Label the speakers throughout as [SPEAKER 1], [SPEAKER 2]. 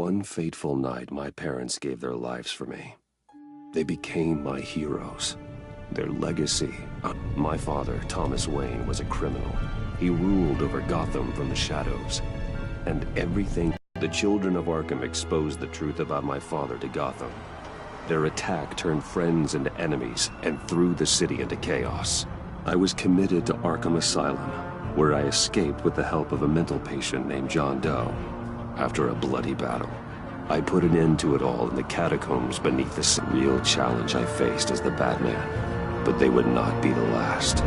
[SPEAKER 1] one fateful night, my parents gave their lives for me. They became my heroes. Their legacy. My father, Thomas Wayne, was a criminal. He ruled over Gotham from the shadows. And everything... The children of Arkham exposed the truth about my father to Gotham. Their attack turned friends into enemies and threw the city into chaos. I was committed to Arkham Asylum, where I escaped with the help of a mental patient named John Doe. After a bloody battle, I put an end to it all in the catacombs beneath the real challenge I faced as the Batman. But they would not be the last.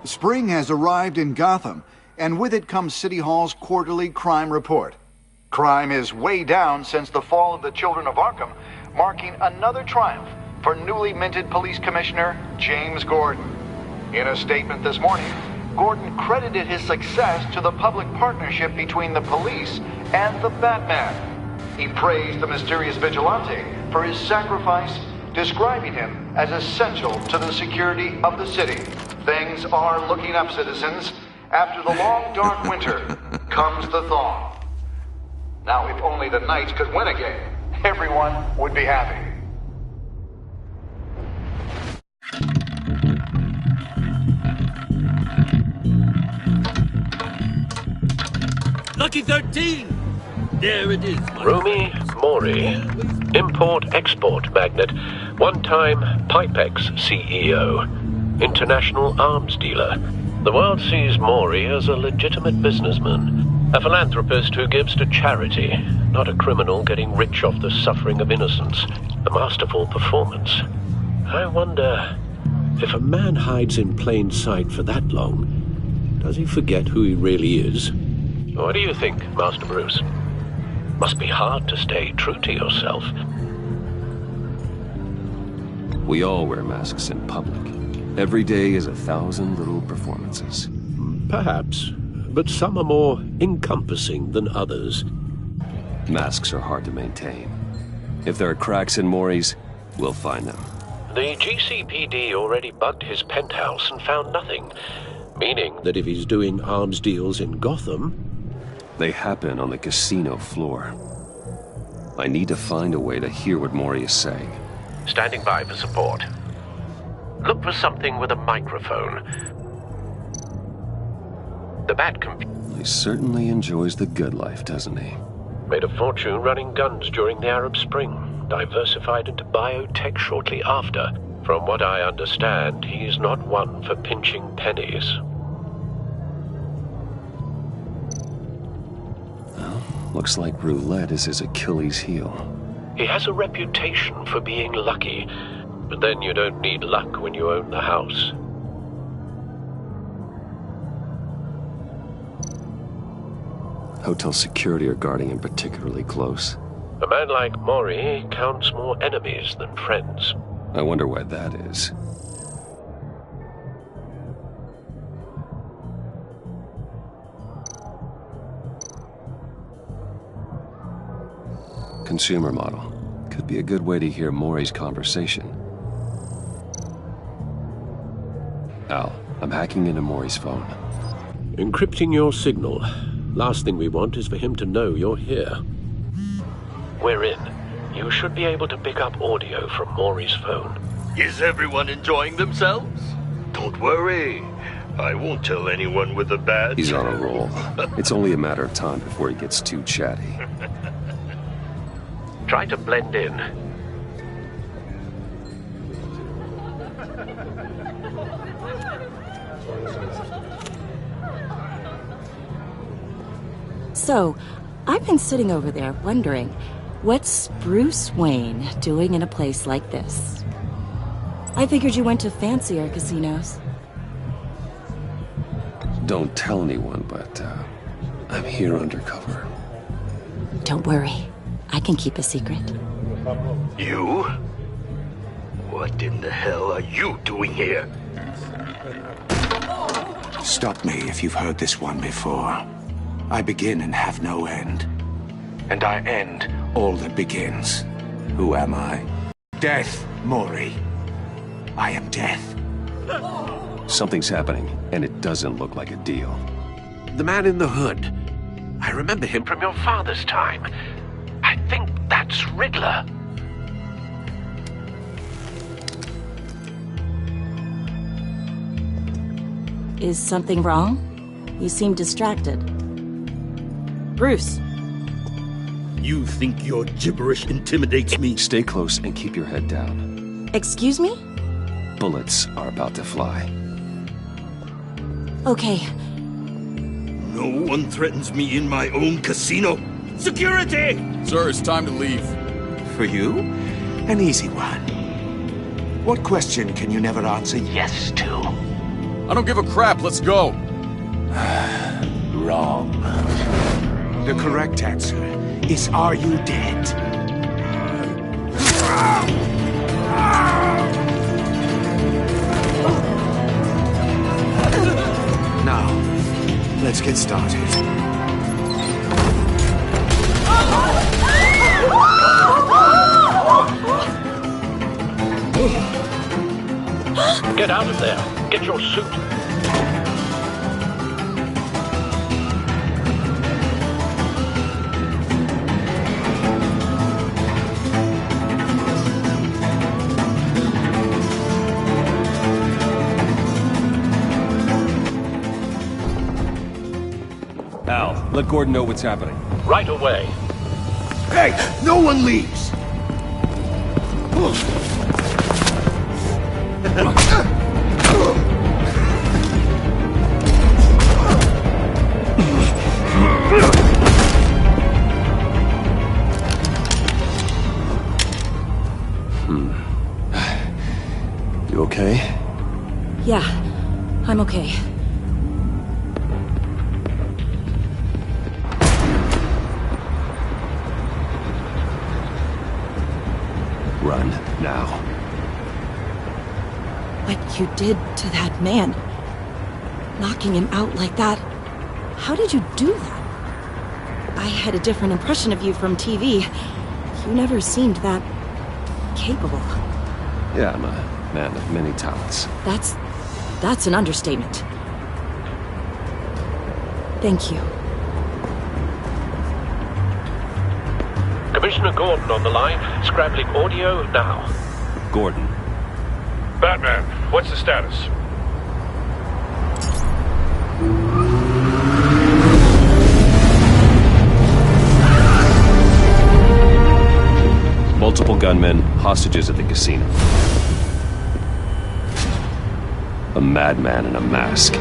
[SPEAKER 2] Spring has arrived in Gotham, and with it comes City Hall's quarterly crime report. Crime is way down since the fall of the Children of Arkham, marking another triumph for newly minted Police Commissioner James Gordon. In a statement this morning, Gordon credited his success to the public partnership between the police and the Batman. He praised the mysterious vigilante for his sacrifice, describing him as essential to the security of the city. Things are looking up, citizens. After the long, dark winter comes the thaw. Now, if only the Knights could win again, everyone would be happy.
[SPEAKER 3] Lucky 13! There it is.
[SPEAKER 4] Rumi Mori, import-export magnate, one-time Pipex CEO, international arms dealer. The world sees Mori as a legitimate businessman, a philanthropist who gives to charity, not a criminal getting rich off the suffering of innocence. A masterful performance. I wonder, if a man hides in plain sight for that long, does he forget who he really is? What do you think, Master Bruce? Must be hard to stay true to yourself.
[SPEAKER 1] We all wear masks in public. Every day is 1,000 little performances.
[SPEAKER 4] Perhaps, but some are more encompassing than others.
[SPEAKER 1] Masks are hard to maintain. If there are cracks in Mori's, we'll find them.
[SPEAKER 4] The GCPD already bugged his penthouse and found nothing, meaning that if he's doing arms deals in Gotham...
[SPEAKER 1] They happen on the casino floor. I need to find a way to hear what Mori is saying.
[SPEAKER 4] Standing by for support. Look for something with a microphone. The Batcomputer.
[SPEAKER 1] He certainly enjoys the good life, doesn't he?
[SPEAKER 4] Made a fortune running guns during the Arab Spring. Diversified into biotech shortly after. From what I understand, he's not one for pinching pennies.
[SPEAKER 1] Well, looks like roulette is his Achilles heel.
[SPEAKER 4] He has a reputation for being lucky, but then you don't need luck when you own the house.
[SPEAKER 1] Hotel security are guarding him particularly close.
[SPEAKER 4] A man like Mori counts more enemies than friends.
[SPEAKER 1] I wonder why that is. Consumer model. Could be a good way to hear Mori's conversation. Al, I'm hacking into Mori's phone.
[SPEAKER 4] Encrypting your signal. Last thing we want is for him to know you're here. We're in. You should be able to pick up audio from Mori's phone.
[SPEAKER 3] Is everyone enjoying themselves? Don't worry. I won't tell anyone with a badge.
[SPEAKER 1] He's on a roll. It's only a matter of time before he gets too chatty.
[SPEAKER 4] Try to blend in.
[SPEAKER 5] So, I've been sitting over there wondering, what's Bruce Wayne doing in a place like this? I figured you went to fancier casinos.
[SPEAKER 1] Don't tell anyone, but I'm here undercover.
[SPEAKER 5] Don't worry. I can keep a secret.
[SPEAKER 3] You? What in the hell are you doing here?
[SPEAKER 2] Stop me if you've heard this one before. I begin and have no end. And I end all that begins. Who am I? Death, Mori. I am death.
[SPEAKER 1] Something's happening, and it doesn't look like a deal.
[SPEAKER 4] The man in the hood. I remember him from your father's time. I think that's Riddler.
[SPEAKER 5] Is something wrong? You seem distracted. Bruce.
[SPEAKER 3] You think your gibberish intimidates me?
[SPEAKER 1] Stay close and keep your head down.
[SPEAKER 5] Excuse me?
[SPEAKER 1] Bullets are about to fly.
[SPEAKER 5] Okay.
[SPEAKER 3] No one threatens me in my own casino. Security!
[SPEAKER 6] Sir, it's time to leave.
[SPEAKER 7] For you? An easy one. What question can you never answer yes to?
[SPEAKER 6] I don't give a crap, let's go.
[SPEAKER 7] Wrong. The correct answer is, are you dead? Now, let's get started.
[SPEAKER 4] Get out of there. Get your suit.
[SPEAKER 1] Al, let Gordon know what's happening.
[SPEAKER 4] Right away.
[SPEAKER 7] Hey, no one leaves!
[SPEAKER 1] You okay?
[SPEAKER 5] Yeah, I'm okay.
[SPEAKER 1] Run, now.
[SPEAKER 5] What you did to that man, knocking him out like that, how did you do that? I had a different impression of you from TV. You never seemed that capable.
[SPEAKER 1] Yeah, I'm a man of many talents.
[SPEAKER 5] That's an understatement. Thank you.
[SPEAKER 4] Commissioner Gordon on the line, scrambling audio now.
[SPEAKER 1] Gordon.
[SPEAKER 8] Batman, what's the status?
[SPEAKER 1] Multiple gunmen, hostages at the casino. A madman in a mask.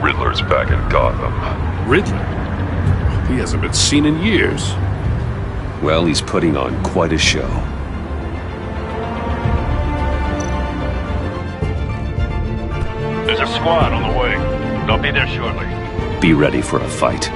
[SPEAKER 8] Riddler's back in Gotham.
[SPEAKER 6] Riddler? He hasn't been seen in years.
[SPEAKER 1] Well, he's putting on quite a show.
[SPEAKER 8] There's a squad on the way. They'll be there shortly.
[SPEAKER 1] Be ready for a fight.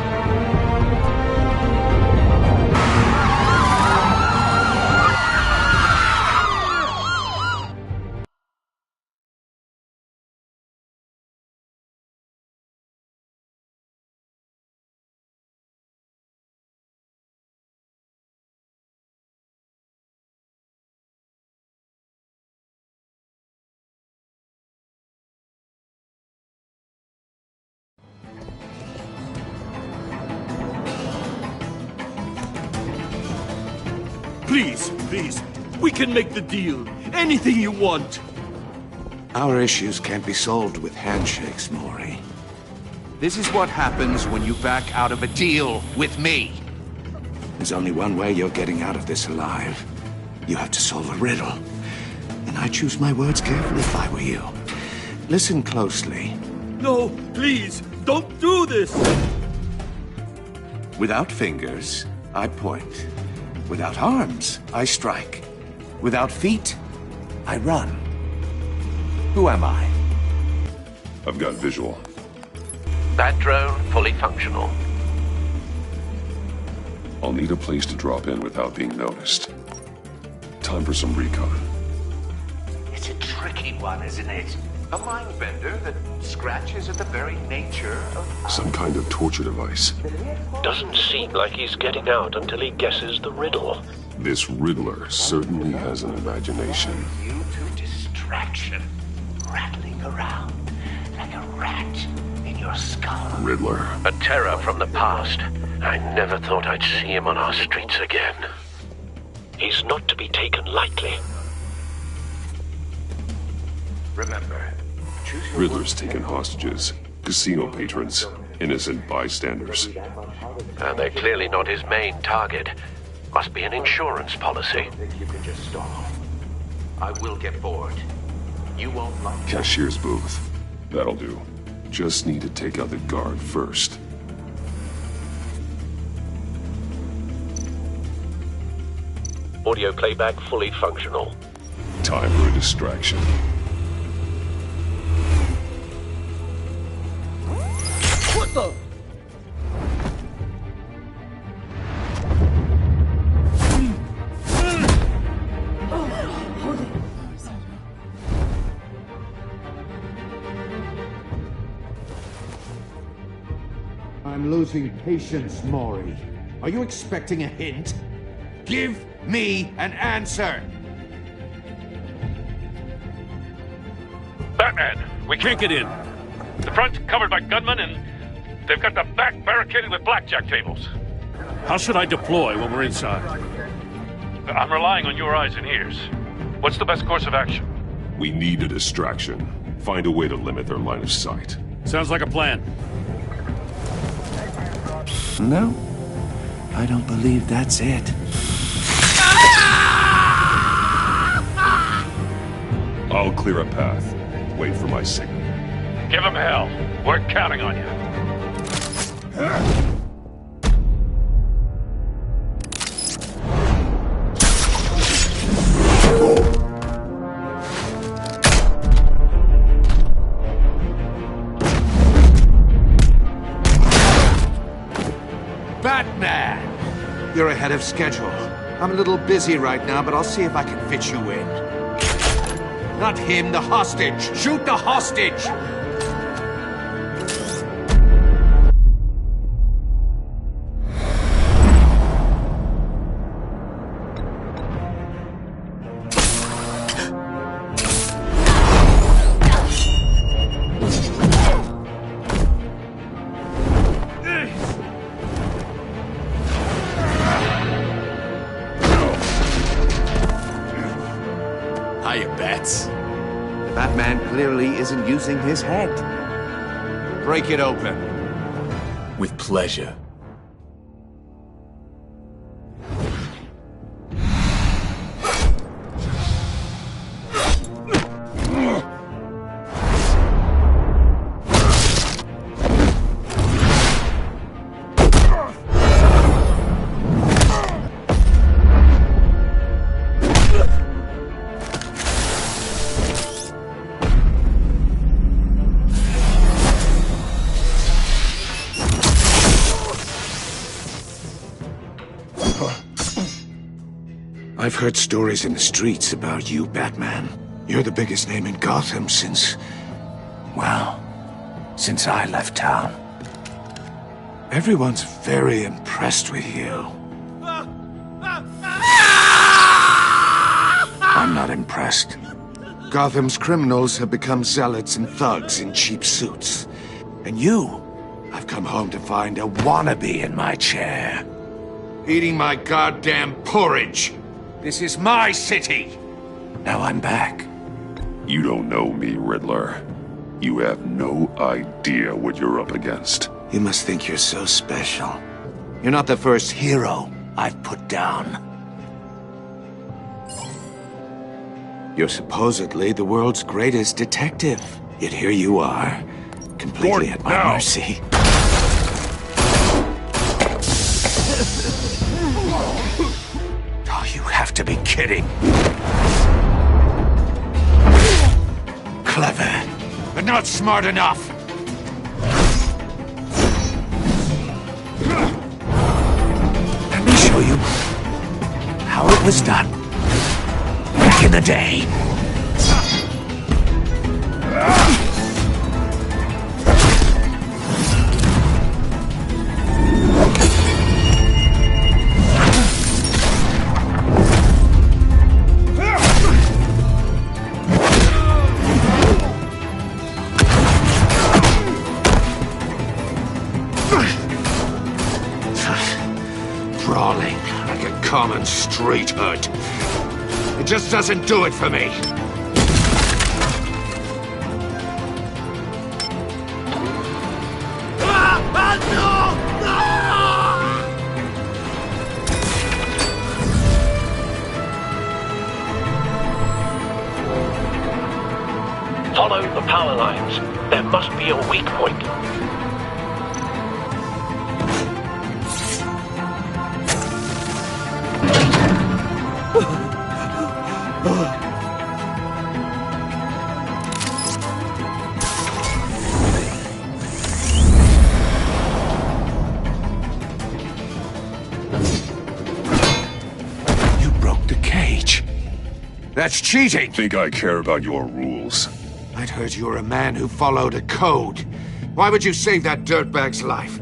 [SPEAKER 3] Please, we can make the deal. Anything you want.
[SPEAKER 7] Our issues can't be solved with handshakes, Maury. This is what happens when you back out of a deal with me. There's only one way you're getting out of this alive. You have to solve a riddle. And I choose my words carefully if I were you. Listen closely.
[SPEAKER 3] No, please, don't do this.
[SPEAKER 7] Without fingers, I point. Without arms, I strike. Without feet, I run. Who am I?
[SPEAKER 8] I've got visual.
[SPEAKER 4] That drone fully functional.
[SPEAKER 8] I'll need a place to drop in without being noticed. Time for some recon.
[SPEAKER 7] It's a tricky one, isn't it? A mind bender that scratches at the very nature of...
[SPEAKER 8] Some kind of torture device.
[SPEAKER 4] Doesn't seem like he's getting out until he guesses the riddle.
[SPEAKER 8] This Riddler certainly has an imagination.
[SPEAKER 7] You to distraction, rattling around like a rat in
[SPEAKER 2] your skull.
[SPEAKER 8] Riddler.
[SPEAKER 4] A terror from the past. I never thought I'd see him on our streets again. He's not to be taken lightly.
[SPEAKER 2] Remember,
[SPEAKER 8] Riddler's taken hostages. Casino patrons. Innocent bystanders.
[SPEAKER 4] And they're clearly not his main target. Must be an insurance policy.
[SPEAKER 2] you can just stall. I will get bored. You won't like it.
[SPEAKER 8] Cashier's booth. That'll do. Just need to take out the guard first.
[SPEAKER 4] Audio playback fully functional.
[SPEAKER 8] Time for a distraction.
[SPEAKER 5] What the?
[SPEAKER 7] I'm losing patience, Maury. Are you expecting a hint? Give me an answer!
[SPEAKER 9] Batman, we can't get in. The front's covered by gunmen, and they've got the back barricaded with blackjack tables.
[SPEAKER 6] How should I deploy when we're inside?
[SPEAKER 9] I'm relying on your eyes and ears. What's the best course of action?
[SPEAKER 8] We need a distraction. Find a way to limit their line of sight.
[SPEAKER 6] Sounds like a plan.
[SPEAKER 7] No, I don't believe that's it.
[SPEAKER 8] I'll clear a path. Wait for my signal.
[SPEAKER 9] Give them hell. We're counting on you.
[SPEAKER 7] Batman! You're ahead of schedule. I'm a little busy right now, but I'll see if I can fit you in. Not him, the hostage! Shoot the hostage!
[SPEAKER 6] Hiya, Bats.
[SPEAKER 7] The Batman clearly isn't using his head. Break it open.
[SPEAKER 6] With pleasure.
[SPEAKER 7] I've heard stories in the streets about you, Batman. You're the biggest name in Gotham since... well, since I left town. Everyone's very impressed with you. I'm not impressed. Gotham's criminals have become zealots and thugs in cheap suits. And you, I've come home to find a wannabe in my chair. Eating my goddamn porridge. This is my city! Now I'm back.
[SPEAKER 8] You don't know me, Riddler. You have no idea what you're up against.
[SPEAKER 7] You must think you're so special. You're not the first hero I've put down. You're supposedly the world's greatest detective. Yet here you are, completely at my mercy. Oh, you have to be kidding. Clever, but not smart enough. Let me show you how it was done back in the day. crawling like a common street hood. It just doesn't do it for me.
[SPEAKER 4] Follow the power lines. There must be a weak point.
[SPEAKER 7] You broke the cage. That's cheating!
[SPEAKER 8] Think I care about your rules?
[SPEAKER 7] I'd heard you were a man who followed a code. Why would you save that dirtbag's life?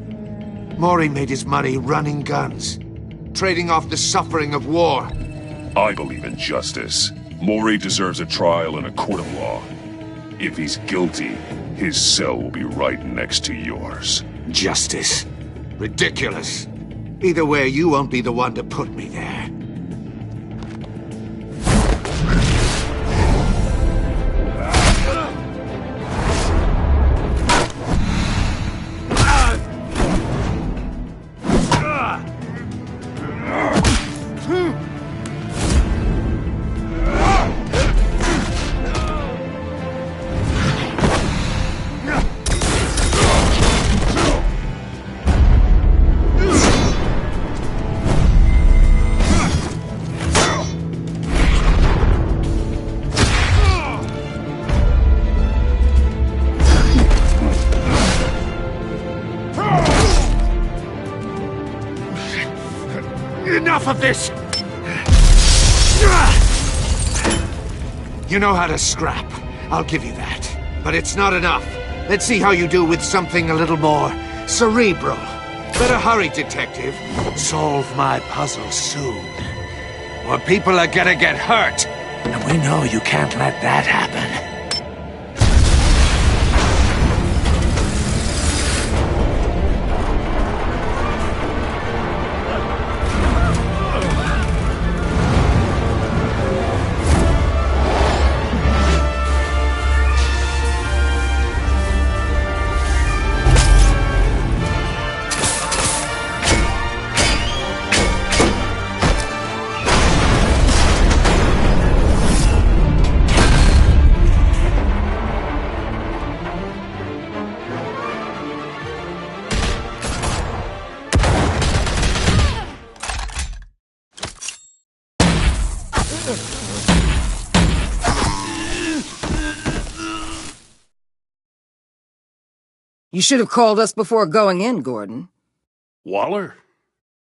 [SPEAKER 7] Maury made his money running guns, trading off the suffering of war.
[SPEAKER 8] I believe in justice. Maury deserves a trial in a court of law. If he's guilty, his cell will be right next to yours.
[SPEAKER 7] Justice. Ridiculous. Either way, you won't be the one to put me there. Enough of this! You know how to scrap. I'll give you that. But it's not enough. Let's see how you do with something a little more cerebral. Better hurry, detective. Solve my puzzle soon. Or people are gonna get hurt. And we know you can't let that happen.
[SPEAKER 10] You should have called us before going in, Gordon.
[SPEAKER 6] Waller?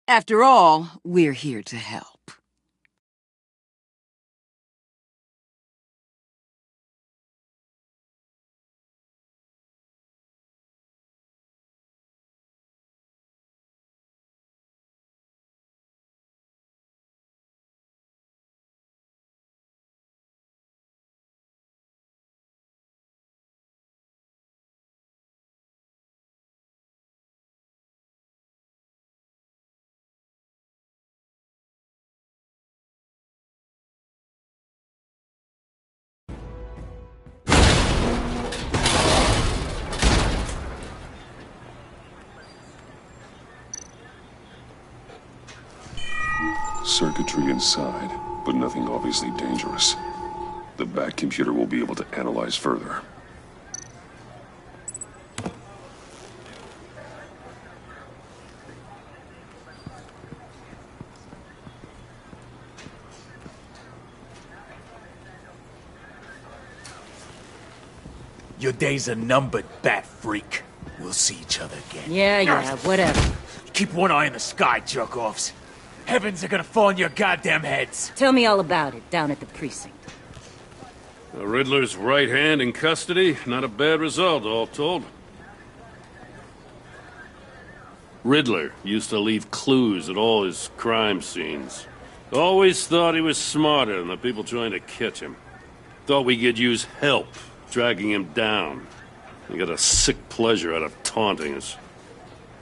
[SPEAKER 10] After all, we're here to help.
[SPEAKER 8] Circuitry inside, but nothing obviously dangerous. The back computer will be able to analyze further.
[SPEAKER 6] Your days are numbered, bat freak. We'll see each other again.
[SPEAKER 10] Yeah, whatever.
[SPEAKER 6] Keep one eye in the sky, jerk-offs. Heavens are gonna fall on your goddamn heads.
[SPEAKER 10] Tell me all about it down at the precinct.
[SPEAKER 6] The Riddler's right hand in custody. Not a bad result, all told. Riddler used to leave clues at all his crime scenes. Always thought he was smarter than the people trying to catch him. Thought we could use help dragging him down. He got a sick pleasure out of taunting us.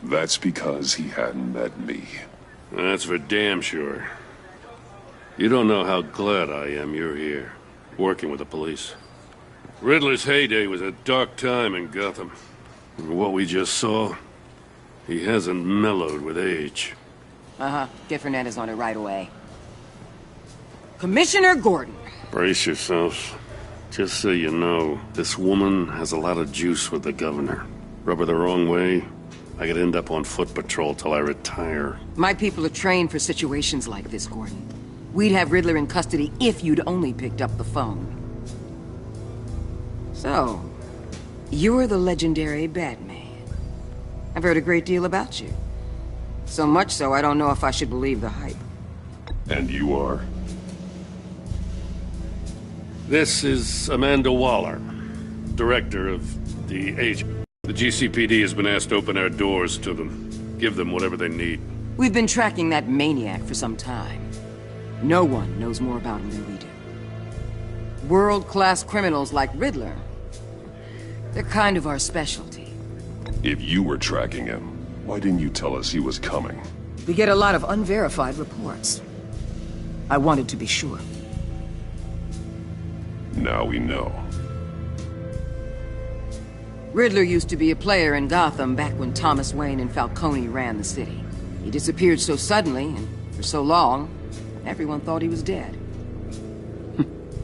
[SPEAKER 8] That's because he hadn't met me.
[SPEAKER 6] That's for damn sure. You don't know how glad I am you're here, working with the police. Riddler's heyday was a dark time in Gotham. What we just saw, he hasn't mellowed with age.
[SPEAKER 10] Uh-huh. Get Fernandez on it right away. Commissioner Gordon.
[SPEAKER 6] Brace yourself. Just so you know, this woman has a lot of juice with the governor. Rub her the wrong way, I could end up on foot patrol till I retire.
[SPEAKER 10] My people are trained for situations like this, Gordon. We'd have Riddler in custody if you'd only picked up the phone. So, you're the legendary Batman. I've heard a great deal about you. So much so, I don't know if I should believe the hype.
[SPEAKER 8] And you are?
[SPEAKER 6] This is Amanda Waller, director of the agent. The GCPD has been asked to open our doors to them, give them whatever they need.
[SPEAKER 10] We've been tracking that maniac for some time. No one knows more about him than we do. World-class criminals like Riddler, they're kind of our specialty.
[SPEAKER 8] If you were tracking him, why didn't you tell us he was coming?
[SPEAKER 10] We get a lot of unverified reports. I wanted to be sure.
[SPEAKER 8] Now we know.
[SPEAKER 10] Riddler used to be a player in Gotham back when Thomas Wayne and Falcone ran the city. He disappeared so suddenly and for so long, everyone thought he was dead.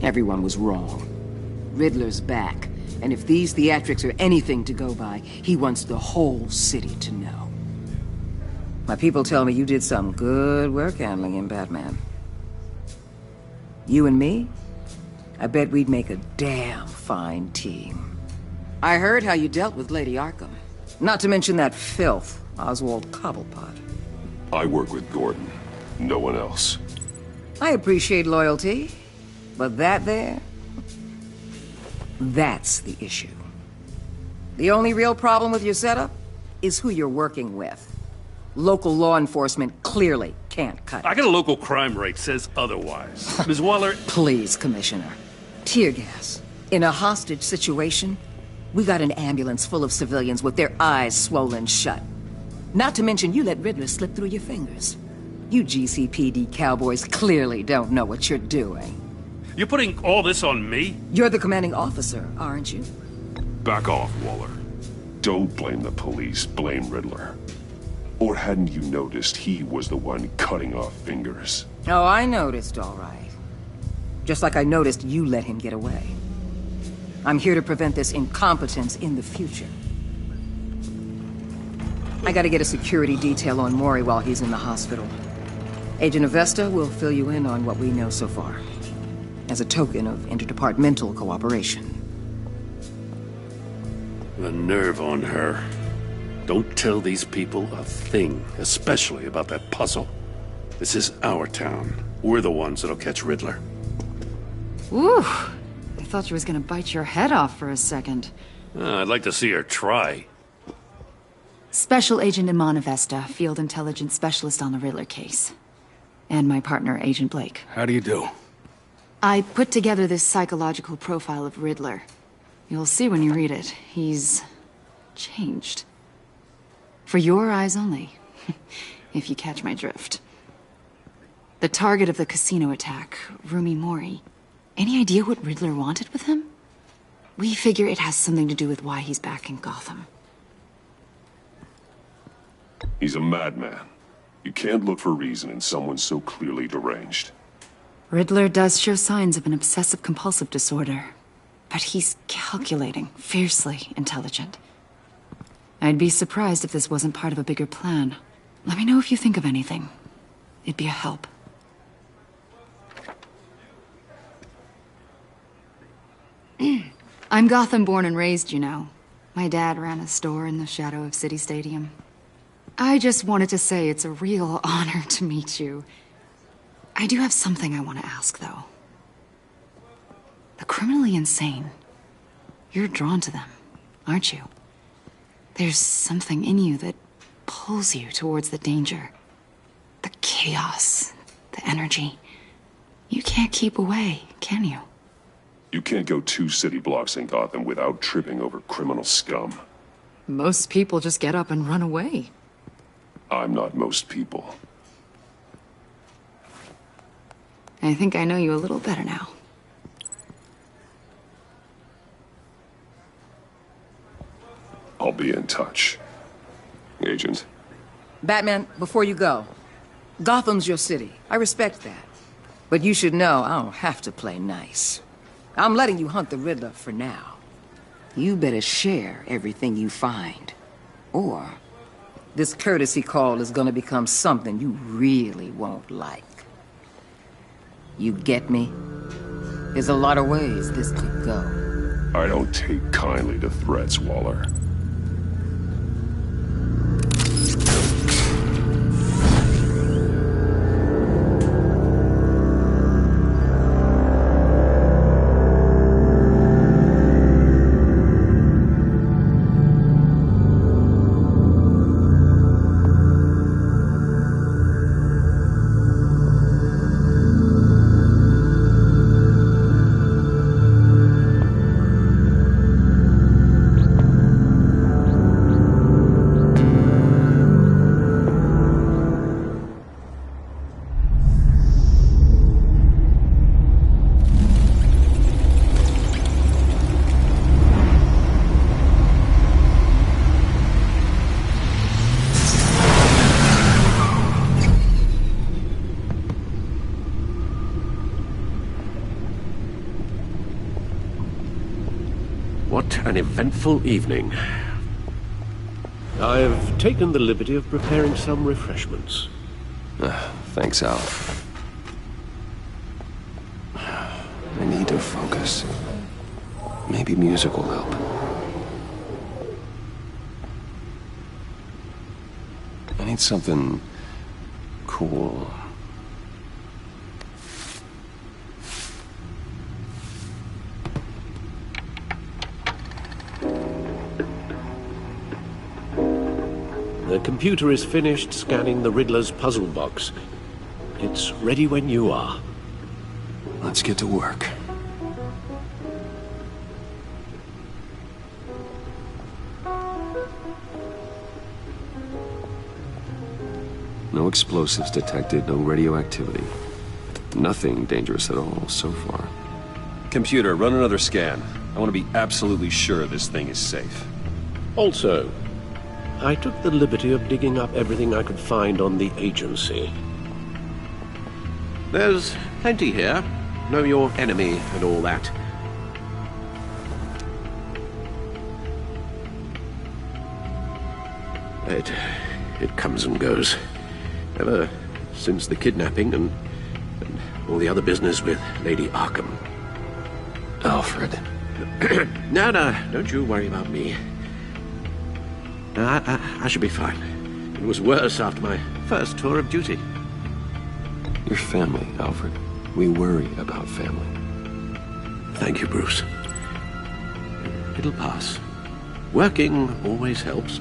[SPEAKER 10] Everyone was wrong. Riddler's back, and if these theatrics are anything to go by, he wants the whole city to know. My people tell me you did some good work handling him, Batman. You and me? I bet we'd make a damn fine team. I heard how you dealt with Lady Arkham. Not to mention that filth, Oswald Cobblepot.
[SPEAKER 8] I work with Gordon. No one else.
[SPEAKER 10] I appreciate loyalty, but that there... that's the issue. The only real problem with your setup is who you're working with. Local law enforcement clearly can't cut it.
[SPEAKER 6] I got a local crime rate says otherwise. Ms. Waller...
[SPEAKER 10] Please, Commissioner. Tear gas. In a hostage situation, we got an ambulance full of civilians with their eyes swollen shut. Not to mention you let Riddler slip through your fingers. You GCPD cowboys clearly don't know what you're doing.
[SPEAKER 6] You're putting all this on me?
[SPEAKER 10] You're the commanding officer, aren't you?
[SPEAKER 8] Back off, Waller. Don't blame the police, blame Riddler. Or hadn't you noticed he was the one cutting off fingers?
[SPEAKER 10] Oh, I noticed, all right. Just like I noticed you let him get away. I'm here to prevent this incompetence in the future. I gotta get a security detail on Maury while he's in the hospital. Agent Avesta will fill you in on what we know so far, as a token of interdepartmental cooperation.
[SPEAKER 6] The nerve on her. Don't tell these people a thing, especially about that puzzle. This is our town. We're the ones that'll catch Riddler.
[SPEAKER 11] Ooh, I thought she was gonna bite your head off for a second.
[SPEAKER 6] I'd like to see her try.
[SPEAKER 11] Special Agent Iman Avesta, Field Intelligence Specialist on the Riddler case. And my partner, Agent Blake.
[SPEAKER 12] How do you do?
[SPEAKER 11] I put together this psychological profile of Riddler. You'll see when you read it. He's... changed. For your eyes only, if you catch my drift. The target of the casino attack, Rumi Mori. Any idea what Riddler wanted with him? We figure it has something to do with why he's back in Gotham.
[SPEAKER 8] He's a madman. You can't look for reason in someone so clearly deranged.
[SPEAKER 11] Riddler does show signs of an obsessive-compulsive disorder. But he's calculating, fiercely intelligent. I'd be surprised if this wasn't part of a bigger plan. Let me know if you think of anything. It'd be a help. I'm Gotham born and raised, you know. My dad ran a store in the shadow of City Stadium. I just wanted to say it's a real honor to meet you. I do have something I want to ask, though. The criminally insane. You're drawn to them, aren't you? There's something in you that pulls you towards the danger. The chaos, the energy. You can't keep away, can you?
[SPEAKER 8] You can't go 2 city blocks in Gotham without tripping over criminal scum.
[SPEAKER 11] Most people just get up and run away.
[SPEAKER 8] I'm not most people.
[SPEAKER 11] I think I know you a little better now.
[SPEAKER 8] I'll be in touch, Agent.
[SPEAKER 10] Batman, before you go, Gotham's your city. I respect that. But you should know I don't have to play nice. I'm letting you hunt the Riddler for now. You better share everything you find. Or this courtesy call is gonna become something you really won't like. You get me? There's a lot of ways this could go.
[SPEAKER 8] I don't take kindly to threats, Waller.
[SPEAKER 4] What an eventful evening. I've taken the liberty of preparing some refreshments.
[SPEAKER 1] Thanks, Al. I need to focus. Maybe music will help. I need something cool.
[SPEAKER 4] The computer is finished scanning the Riddler's puzzle box. It's ready when you are.
[SPEAKER 1] Let's get to work. No explosives detected, no radioactivity. Nothing dangerous at all so far. Computer, run another scan. I want to be absolutely sure this thing is safe.
[SPEAKER 4] Also, I took the liberty of digging up everything I could find on the agency. There's plenty here. Know your enemy and all that. It comes and goes. Ever since the kidnapping and all the other business with Lady Arkham.
[SPEAKER 1] Alfred.
[SPEAKER 4] No, don't you worry about me. I should be fine. It was worse after my first tour of duty.
[SPEAKER 1] Your family, Alfred. We worry about family.
[SPEAKER 4] Thank you, Bruce. It'll pass. Working always helps.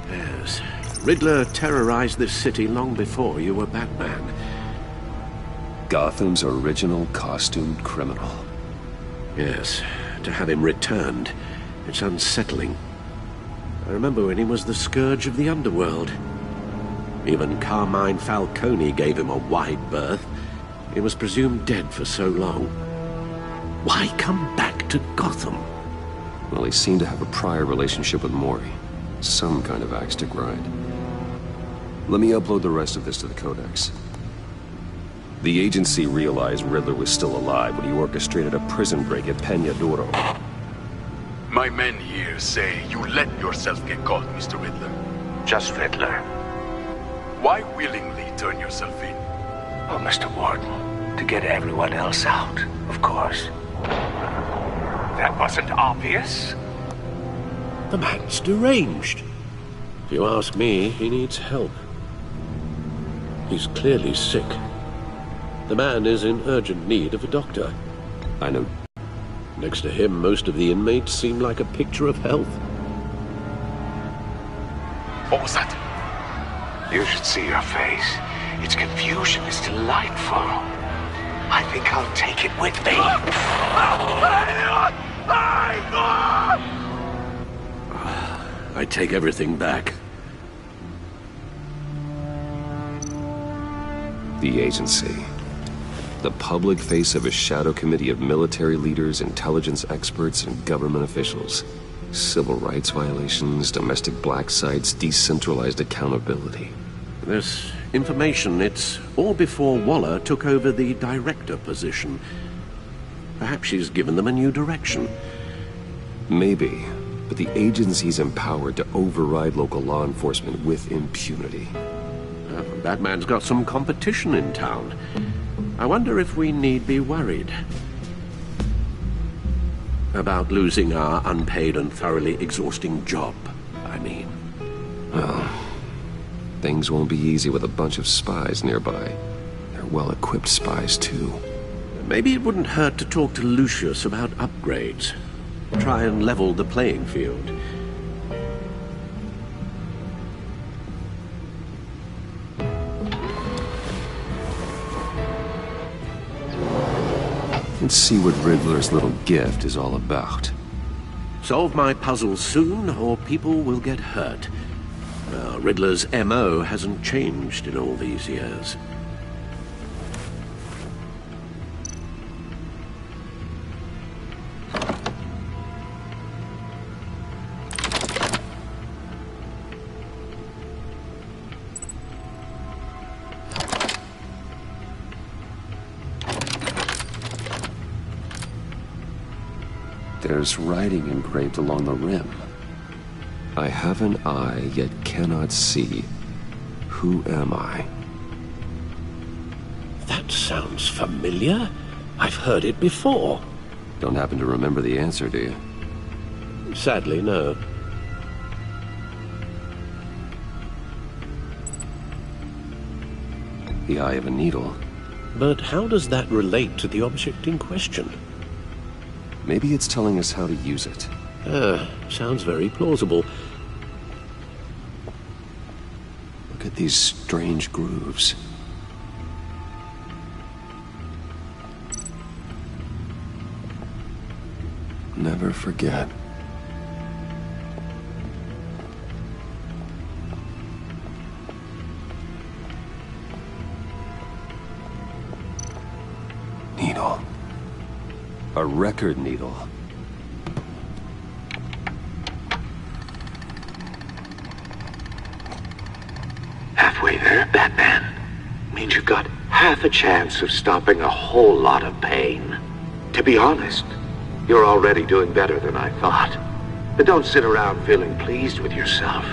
[SPEAKER 4] Yes. Riddler terrorized this city long before you were Batman.
[SPEAKER 1] Gotham's original costumed criminal.
[SPEAKER 4] Yes. To have him returned, it's unsettling. I remember when he was the scourge of the underworld. Even Carmine Falcone gave him a wide berth. He was presumed dead for so long. Why come back to Gotham?
[SPEAKER 1] Well, he seemed to have a prior relationship with Mori. Some kind of axe to grind. Let me upload the rest of this to the Codex. The agency realized Riddler was still alive when he orchestrated a prison break at Peña Duro.
[SPEAKER 12] My men here say you let yourself get caught, Mr. Riddler.
[SPEAKER 7] Just Riddler.
[SPEAKER 12] Why willingly turn yourself in?
[SPEAKER 7] Oh, Mr. Warden, to get everyone else out, of course. That wasn't obvious.
[SPEAKER 4] The man's deranged. If you ask me, he needs help. He's clearly sick. The man is in urgent need of a doctor.
[SPEAKER 1] I know.
[SPEAKER 4] Next to him, most of the inmates seem like a picture of health.
[SPEAKER 12] What was that?
[SPEAKER 7] You should see your face. Its confusion is delightful. I think I'll take it with me.
[SPEAKER 4] I take everything back.
[SPEAKER 1] The agency. The public face of a shadow committee of military leaders, intelligence experts, and government officials. Civil rights violations, domestic black sites, decentralized accountability.
[SPEAKER 4] This information, it's all before Waller took over the director position. Perhaps she's given them a new direction.
[SPEAKER 1] Maybe, but the agency's empowered to override local law enforcement with impunity.
[SPEAKER 4] Batman's got some competition in town. I wonder if we need be worried about losing our unpaid and thoroughly exhausting job, I mean.
[SPEAKER 1] Well, things won't be easy with a bunch of spies nearby. They're well-equipped spies, too.
[SPEAKER 4] Maybe it wouldn't hurt to talk to Lucius about upgrades. Try and level the playing field.
[SPEAKER 1] Let's see what Riddler's little gift is all about.
[SPEAKER 4] Solve my puzzle soon, or people will get hurt. Riddler's M.O. hasn't changed in all these years.
[SPEAKER 1] There's writing engraved along the rim. I have an eye, yet cannot see. Who am I?
[SPEAKER 4] That sounds familiar. I've heard it before.
[SPEAKER 1] Don't happen to remember the answer, do you?
[SPEAKER 4] Sadly, no.
[SPEAKER 1] The eye of a needle.
[SPEAKER 4] But how does that relate to the object in question?
[SPEAKER 1] Maybe it's telling us how to use it.
[SPEAKER 4] Sounds very plausible.
[SPEAKER 1] Look at these strange grooves. Never forget. Needle. A record needle.
[SPEAKER 7] Halfway there, Batman. Means you've got half a chance of stopping a whole lot of pain. To be honest, you're already doing better than I thought. But don't sit around feeling pleased with yourself.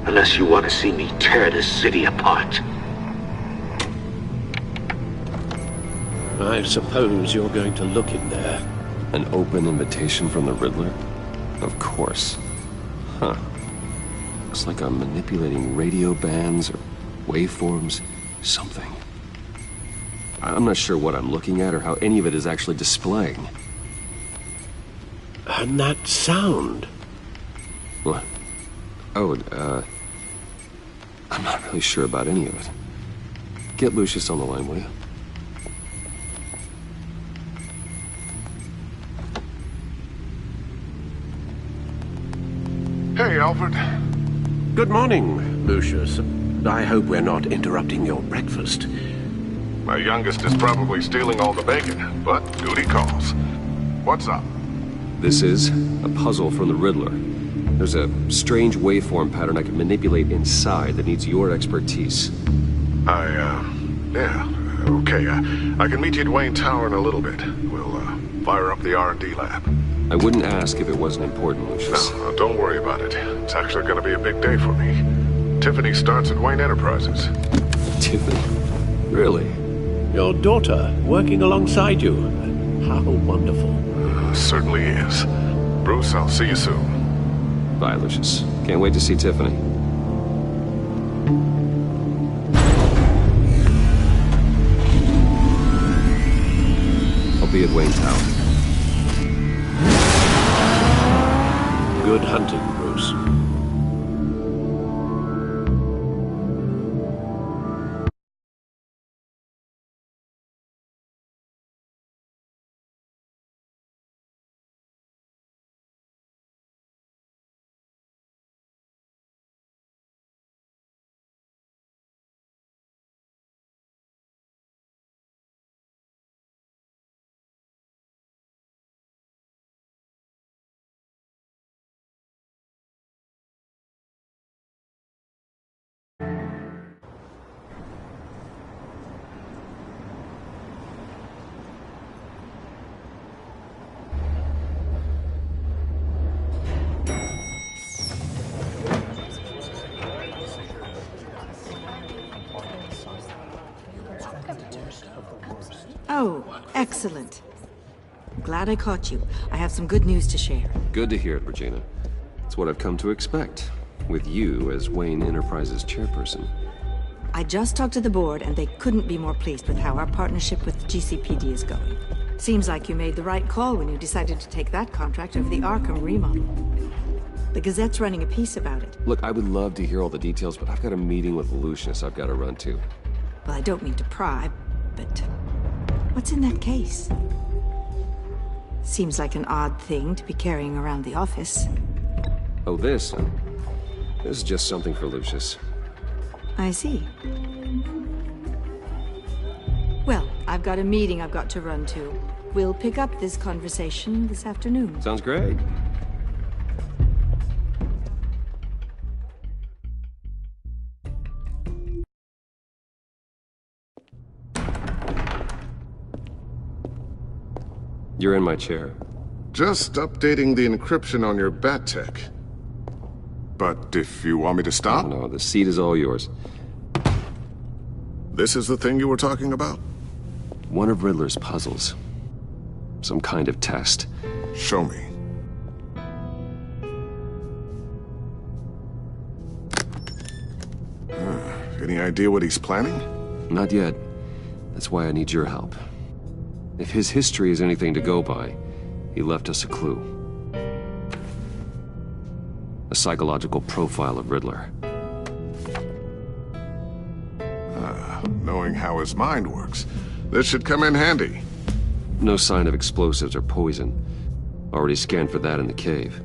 [SPEAKER 7] Unless you want to see me tear this city apart.
[SPEAKER 4] I suppose you're going to look in there.
[SPEAKER 1] An open invitation from the Riddler? Of course. Huh. Looks like I'm manipulating radio bands or waveforms. Something. I'm not sure what I'm looking at or how any of it is actually displaying.
[SPEAKER 4] And that sound.
[SPEAKER 1] What? Oh, I'm not really sure about any of it. Get Lucius on the line, will you?
[SPEAKER 13] Hey, Alfred.
[SPEAKER 14] Good morning, Lucius. I hope we're not interrupting your breakfast.
[SPEAKER 13] My youngest is probably stealing all the bacon, but duty calls. What's up?
[SPEAKER 1] This is a puzzle from the Riddler. There's a strange waveform pattern I can manipulate inside that needs your expertise.
[SPEAKER 13] Yeah, okay. I can meet you at Wayne Tower in a little bit. We'll, fire up the R&D lab.
[SPEAKER 1] I wouldn't ask if it wasn't important, Lucius.
[SPEAKER 13] No, don't worry about it. It's actually gonna be a big day for me. Tiffany starts at Wayne Enterprises.
[SPEAKER 1] Tiffany? Really?
[SPEAKER 14] Your daughter, working alongside you. How wonderful.
[SPEAKER 13] Certainly is. Bruce, I'll see you soon.
[SPEAKER 1] Bye, Lucius. Can't wait to see Tiffany. I'll be at Wayne Tower.
[SPEAKER 14] Good hunting, Bruce.
[SPEAKER 15] Oh, excellent. Glad I caught you. I have some good news to share.
[SPEAKER 1] Good to hear it, Regina. It's what I've come to expect, with you as Wayne Enterprises chairperson.
[SPEAKER 15] I just talked to the board, and they couldn't be more pleased with how our partnership with GCPD is going. Seems like you made the right call when you decided to take that contract over the Arkham remodel. The Gazette's running a piece about it.
[SPEAKER 1] Look, I would love to hear all the details, but I've got a meeting with Lucius I've got to run to.
[SPEAKER 15] Well, I don't mean to pry, but what's in that case? Seems like an odd thing to be carrying around the office.
[SPEAKER 1] Oh, this? This is just something for Lucius.
[SPEAKER 15] I see. Well, I've got a meeting I've got to run to. We'll pick up this conversation this afternoon.
[SPEAKER 1] Sounds great. You're in my chair.
[SPEAKER 13] Just updating the encryption on your bat tech. But if you want me to stop?
[SPEAKER 1] No, the seat is all yours.
[SPEAKER 13] This is the thing you were talking about?
[SPEAKER 1] One of Riddler's puzzles. Some kind of test.
[SPEAKER 13] Show me. Any idea what he's planning?
[SPEAKER 1] Not yet. That's why I need your help. If his history is anything to go by, he left us a clue. A psychological profile of Riddler.
[SPEAKER 13] Knowing how his mind works, this should come in handy.
[SPEAKER 1] No sign of explosives or poison. Already scanned for that in the cave.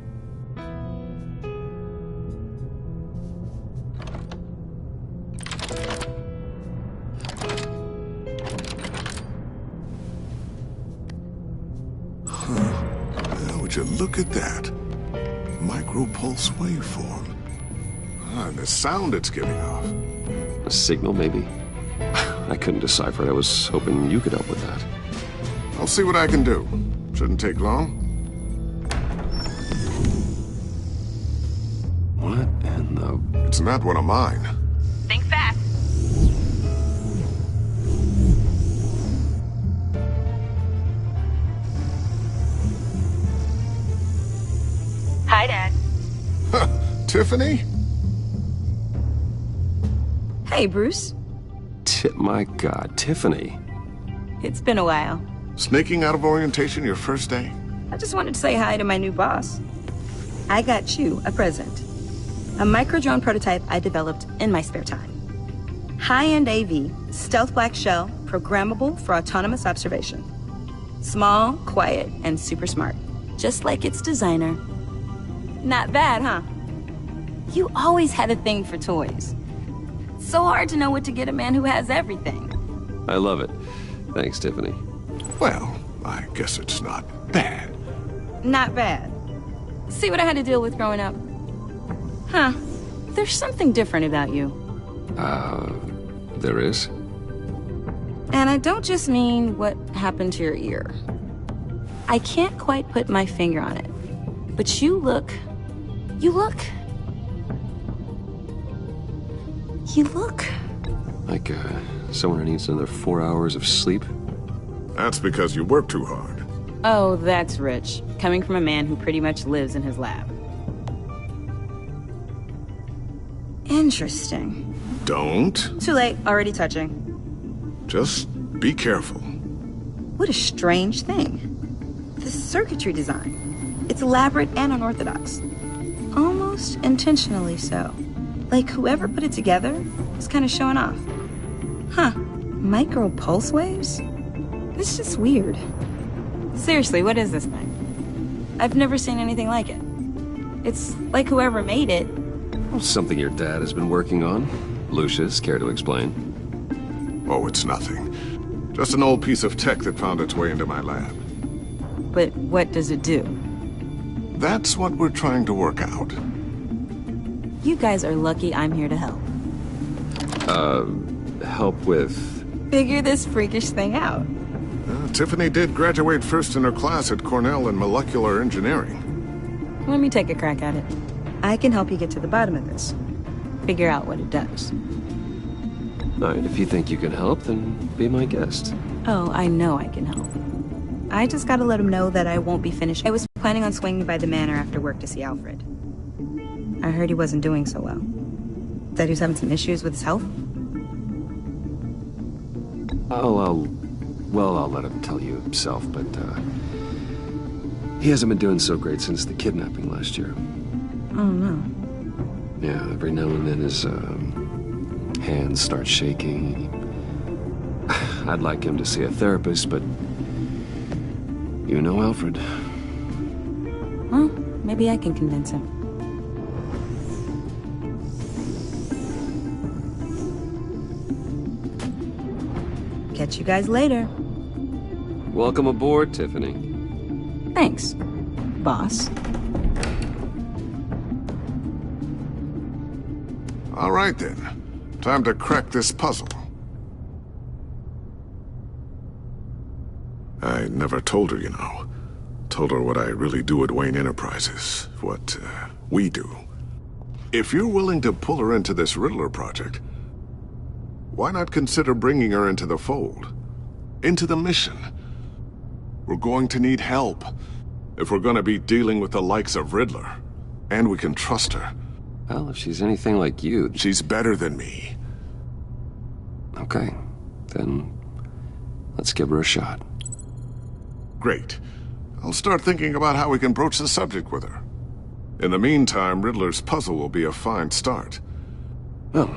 [SPEAKER 13] Would you look at that? Micropulse waveform. And the sound it's giving off.
[SPEAKER 1] A signal, maybe? I couldn't decipher it. I was hoping you could help with that.
[SPEAKER 13] I'll see what I can do. Shouldn't take long.
[SPEAKER 1] What in the...
[SPEAKER 13] It's not one of mine.
[SPEAKER 16] Think fast. Hi, Dad.
[SPEAKER 13] Tiffany?
[SPEAKER 15] Hey, Bruce.
[SPEAKER 1] My God, Tiffany.
[SPEAKER 16] It's been a while.
[SPEAKER 13] Sneaking out of orientation your first day?
[SPEAKER 16] I just wanted to say hi to my new boss. I got you a present. A micro-drone prototype I developed in my spare time. High-end AV, stealth black shell, programmable for autonomous observation. Small, quiet, and super smart. Just like its designer. Not bad, huh? You always had a thing for toys. So hard to know what to get a man who has everything.
[SPEAKER 1] I love it. Thanks, Tiffany.
[SPEAKER 13] Well, I guess it's not bad.
[SPEAKER 16] Not bad. See what I had to deal with growing up? Huh. There's something different about you.
[SPEAKER 1] There is?
[SPEAKER 16] And I don't just mean what happened to your ear. I can't quite put my finger on it. But you look...
[SPEAKER 1] Like, someone who needs another 4 hours of sleep?
[SPEAKER 13] That's because you work too hard.
[SPEAKER 16] Oh, that's rich. Coming from a man who pretty much lives in his lab. Interesting.
[SPEAKER 13] Don't.
[SPEAKER 16] Too late, already touching.
[SPEAKER 13] Just be careful.
[SPEAKER 16] What a strange thing. The circuitry design. It's elaborate and unorthodox. Almost intentionally so. Like whoever put it together was kind of showing off. Huh. Micro pulse waves? It's just weird. Seriously, what is this thing? I've never seen anything like it. It's like whoever made it.
[SPEAKER 1] Well, something your dad has been working on. Lucius, care to explain?
[SPEAKER 13] Oh, it's nothing. Just an old piece of tech that found its way into my lab.
[SPEAKER 16] But what does it do?
[SPEAKER 13] That's what we're trying to work out.
[SPEAKER 16] You guys are lucky I'm here to help.
[SPEAKER 1] Help with...
[SPEAKER 16] Figure this freakish thing out.
[SPEAKER 13] Tiffany did graduate first in her class at Cornell in molecular engineering.
[SPEAKER 16] Let me take a crack at it. I can help you get to the bottom of this. Figure out what it does.
[SPEAKER 1] All right, if you think you can help, then be my guest.
[SPEAKER 16] Oh, I know I can help. I just gotta let him know that I won't be finished. I was planning on swinging by the manor after work to see Alfred. I heard he wasn't doing so well. That he was having some issues with his health?
[SPEAKER 1] I'll let him tell you himself, but, he hasn't been doing so great since the kidnapping last year.
[SPEAKER 16] Oh, no.
[SPEAKER 1] Yeah, every now and then his, hands start shaking. I'd like him to see a therapist, but... You know Alfred.
[SPEAKER 16] Well, maybe I can convince him. Catch you guys later.
[SPEAKER 1] Welcome aboard, Tiffany.
[SPEAKER 16] Thanks, boss.
[SPEAKER 13] All right, then. Time to crack this puzzle. I never told her, you know. Told her what I really do at Wayne Enterprises. What, we do. If you're willing to pull her into this Riddler project, why not consider bringing her into the fold? Into the mission? We're going to need help. If we're gonna be dealing with the likes of Riddler. And we can trust her.
[SPEAKER 1] Well, if she's anything like you...
[SPEAKER 13] She's better than me.
[SPEAKER 1] Okay. Then... let's give her a shot.
[SPEAKER 13] Great. I'll start thinking about how we can broach the subject with her. In the meantime, Riddler's puzzle will be a fine start.
[SPEAKER 1] Well,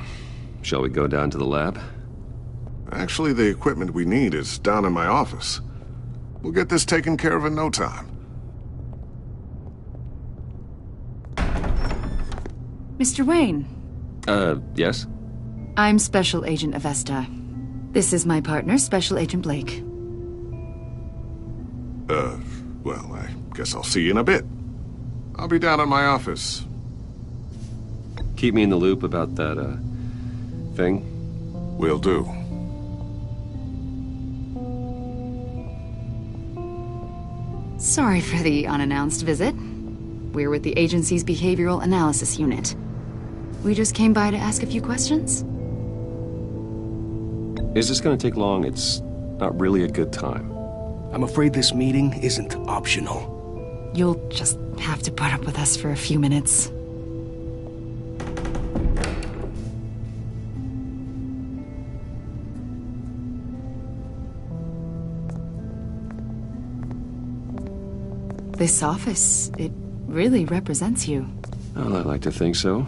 [SPEAKER 1] shall we go down to the lab?
[SPEAKER 13] Actually, the equipment we need is down in my office. We'll get this taken care of in no time.
[SPEAKER 11] Mr. Wayne.
[SPEAKER 1] Yes?
[SPEAKER 11] I'm Special Agent Avesta. This is my partner, Special Agent Blake.
[SPEAKER 13] Well, I guess I'll see you in a bit. I'll be down in my office.
[SPEAKER 1] Keep me in the loop about that, thing.
[SPEAKER 13] Will do.
[SPEAKER 11] Sorry for the unannounced visit. We're with the agency's Behavioral Analysis Unit. We just came by to ask a few questions.
[SPEAKER 1] Is this gonna take long? It's not really a good time.
[SPEAKER 17] I'm afraid this meeting isn't optional.
[SPEAKER 11] You'll just have to put up with us for a few minutes. This office, it really represents you.
[SPEAKER 1] Well, I like to think so.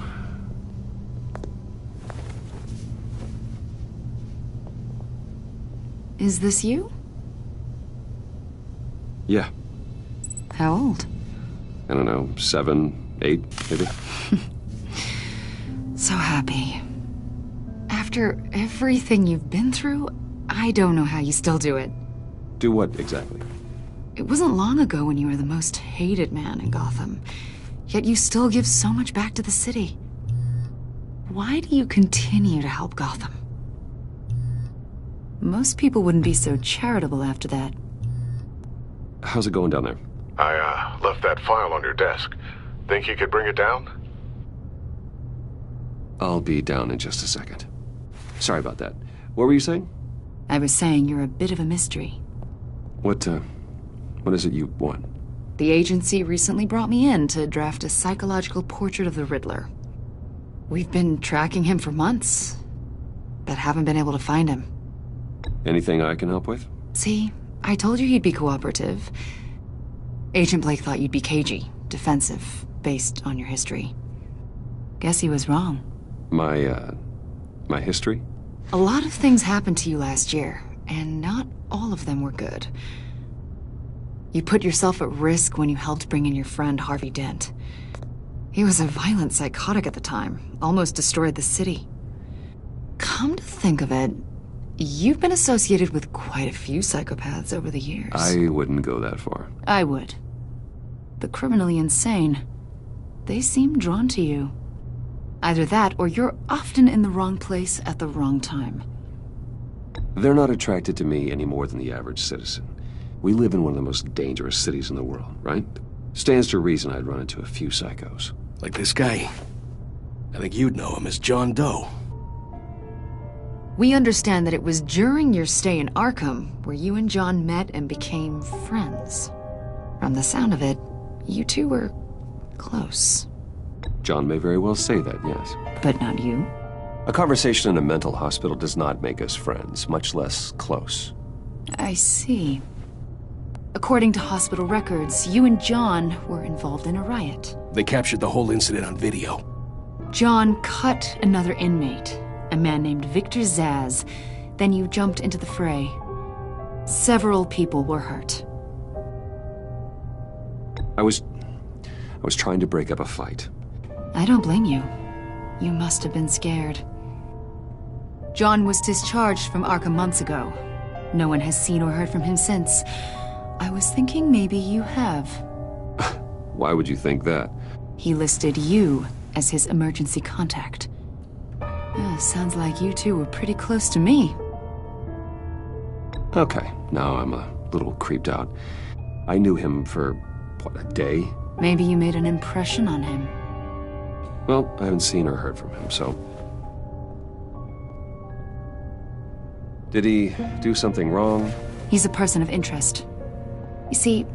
[SPEAKER 11] Is this you?
[SPEAKER 1] Yeah.
[SPEAKER 11] How old?
[SPEAKER 1] I don't know, 7, 8, maybe?
[SPEAKER 11] So happy. After everything you've been through, I don't know how you still do it.
[SPEAKER 1] Do what, exactly?
[SPEAKER 11] It wasn't long ago when you were the most hated man in Gotham. Yet you still give so much back to the city. Why do you continue to help Gotham? Most people wouldn't be so charitable after that.
[SPEAKER 1] How's it going down there?
[SPEAKER 13] I left that file on your desk. Think you could bring it down?
[SPEAKER 1] I'll be down in just a second. Sorry about that. What were you saying?
[SPEAKER 11] I was saying you're a bit of a mystery.
[SPEAKER 1] What is it you want?
[SPEAKER 11] The agency recently brought me in to draft a psychological portrait of the Riddler. We've been tracking him for months, but haven't been able to find him.
[SPEAKER 1] Anything I can help with?
[SPEAKER 11] See, I told you he'd be cooperative. Agent Blake thought you'd be cagey, defensive, based on your history. Guess he was wrong.
[SPEAKER 1] My history?
[SPEAKER 11] A lot of things happened to you last year, and not all of them were good. You put yourself at risk when you helped bring in your friend Harvey Dent. He was a violent psychotic at the time, almost destroyed the city. Come to think of it, you've been associated with quite a few psychopaths over the years.
[SPEAKER 1] I wouldn't go that far.
[SPEAKER 11] I would. The criminally insane. They seem drawn to you. Either that, or you're often in the wrong place at the wrong time.
[SPEAKER 1] They're not attracted to me any more than the average citizen. We live in one of the most dangerous cities in the world, right? Stands to reason I'd run into a few psychos.
[SPEAKER 17] Like this guy. I think you'd know him as John Doe.
[SPEAKER 11] We understand that it was during your stay in Arkham where you and John met and became friends. From the sound of it, you two were close.
[SPEAKER 1] John may very well say that, yes.
[SPEAKER 11] But not you.
[SPEAKER 1] A conversation in a mental hospital does not make us friends, much less close.
[SPEAKER 11] I see. According to hospital records, you and John were involved in a riot.
[SPEAKER 17] They captured the whole incident on video.
[SPEAKER 11] John cut another inmate, a man named Victor Zaz. Then you jumped into the fray. Several people were hurt.
[SPEAKER 1] I was trying to break up a fight.
[SPEAKER 11] I don't blame you. You must have been scared. John was discharged from Arkham months ago. No one has seen or heard from him since. I was thinking maybe you have.
[SPEAKER 1] Why would you think that?
[SPEAKER 11] He listed you as his emergency contact. Sounds like you two were pretty close to me.
[SPEAKER 1] Okay, now I'm a little creeped out. I knew him for, what, a day?
[SPEAKER 11] Maybe you made an impression on him.
[SPEAKER 1] Well, I haven't seen or heard from him, so... Did he do something wrong?
[SPEAKER 11] He's a person of interest. You see,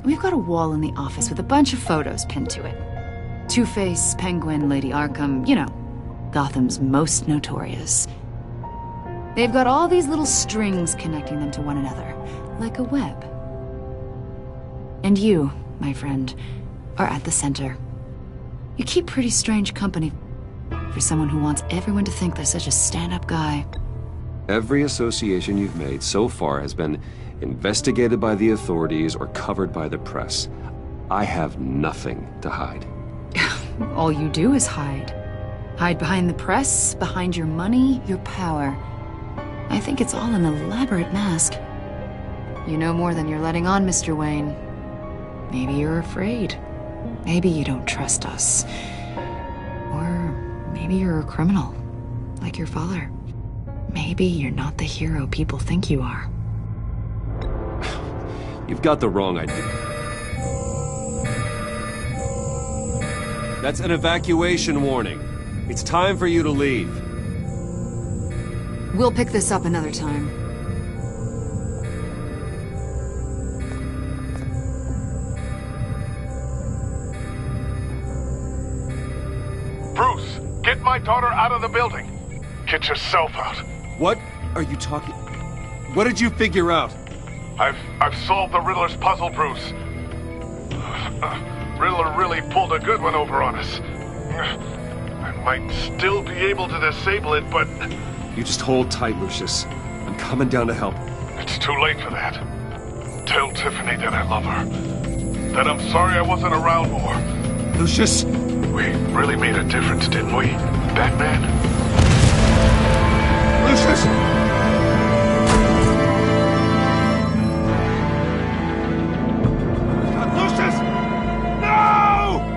[SPEAKER 11] we've got a wall in the office with a bunch of photos pinned to it. Two-Face, Penguin, Lady Arkham, you know, Gotham's most notorious. They've got all these little strings connecting them to one another, like a web. And you, my friend, are at the center. You keep pretty strange company for someone who wants everyone to think they're such a stand-up guy.
[SPEAKER 1] Every association you've made so far has been investigated by the authorities or covered by the press. I have nothing to hide.
[SPEAKER 11] All you do is hide. Hide behind the press, behind your money, your power. I think it's all an elaborate mask. You know more than you're letting on, Mr. Wayne. Maybe you're afraid. Maybe you don't trust us. Or maybe you're a criminal, like your father. Maybe you're not the hero people think you are.
[SPEAKER 1] You've got the wrong idea. That's an evacuation warning. It's time for you to leave.
[SPEAKER 11] We'll pick this up another time.
[SPEAKER 13] Bruce, get my daughter out of the building. Get yourself out.
[SPEAKER 1] What are you talking... What did you figure out?
[SPEAKER 13] I've solved the Riddler's puzzle, Bruce. Riddler really pulled a good one over on us. I might still be able to disable it, but...
[SPEAKER 1] You just hold tight, Lucius. I'm coming down to help.
[SPEAKER 13] It's too late for that. Tell Tiffany that I love her. That I'm sorry I wasn't around more.
[SPEAKER 7] Lucius!
[SPEAKER 13] We really made a difference, didn't we, Batman?
[SPEAKER 7] Lucius! Lucius! No!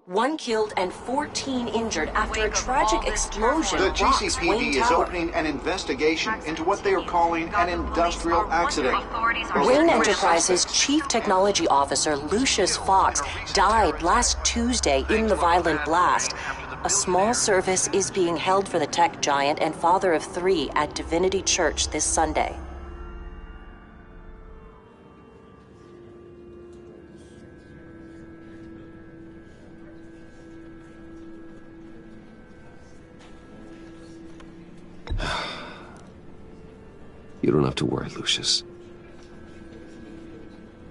[SPEAKER 18] One killed and 14 injured after a tragic explosion.
[SPEAKER 2] The
[SPEAKER 18] rocks
[SPEAKER 2] GCPD
[SPEAKER 18] Wayne
[SPEAKER 2] is
[SPEAKER 18] Tower.
[SPEAKER 2] opening an investigation into what they are calling an industrial accident.
[SPEAKER 18] Wayne Enterprises' Chief Technology Officer Lucius Fox died last Tuesday in the violent blast. A small service is being held for the tech giant and father of 3 at Divinity Church this Sunday.
[SPEAKER 1] You don't have to worry, Lucius.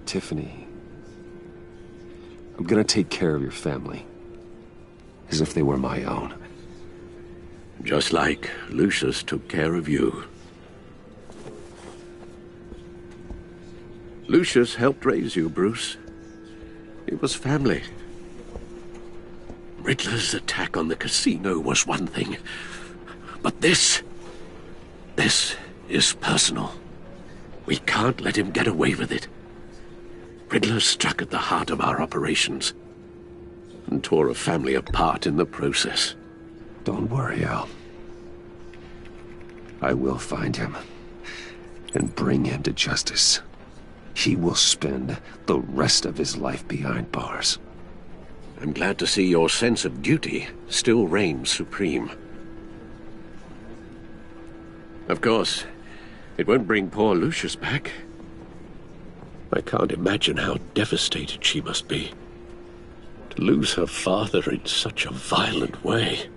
[SPEAKER 1] Tiffany, I'm gonna take care of your family. As if they were my own.
[SPEAKER 14] Just like Lucius took care of you. Lucius helped raise you, Bruce. It was family. Riddler's attack on the casino was one thing. But this is personal. We can't let him get away with it. Riddler struck at the heart of our operations and tore a family apart in the process.
[SPEAKER 1] Don't worry, Al. I will find him and bring him to justice. He will spend the rest of his life behind bars.
[SPEAKER 14] I'm glad to see your sense of duty still reigns supreme. Of course, it won't bring poor Lucius back. I can't imagine how devastated she must be. To lose her father in such a violent way.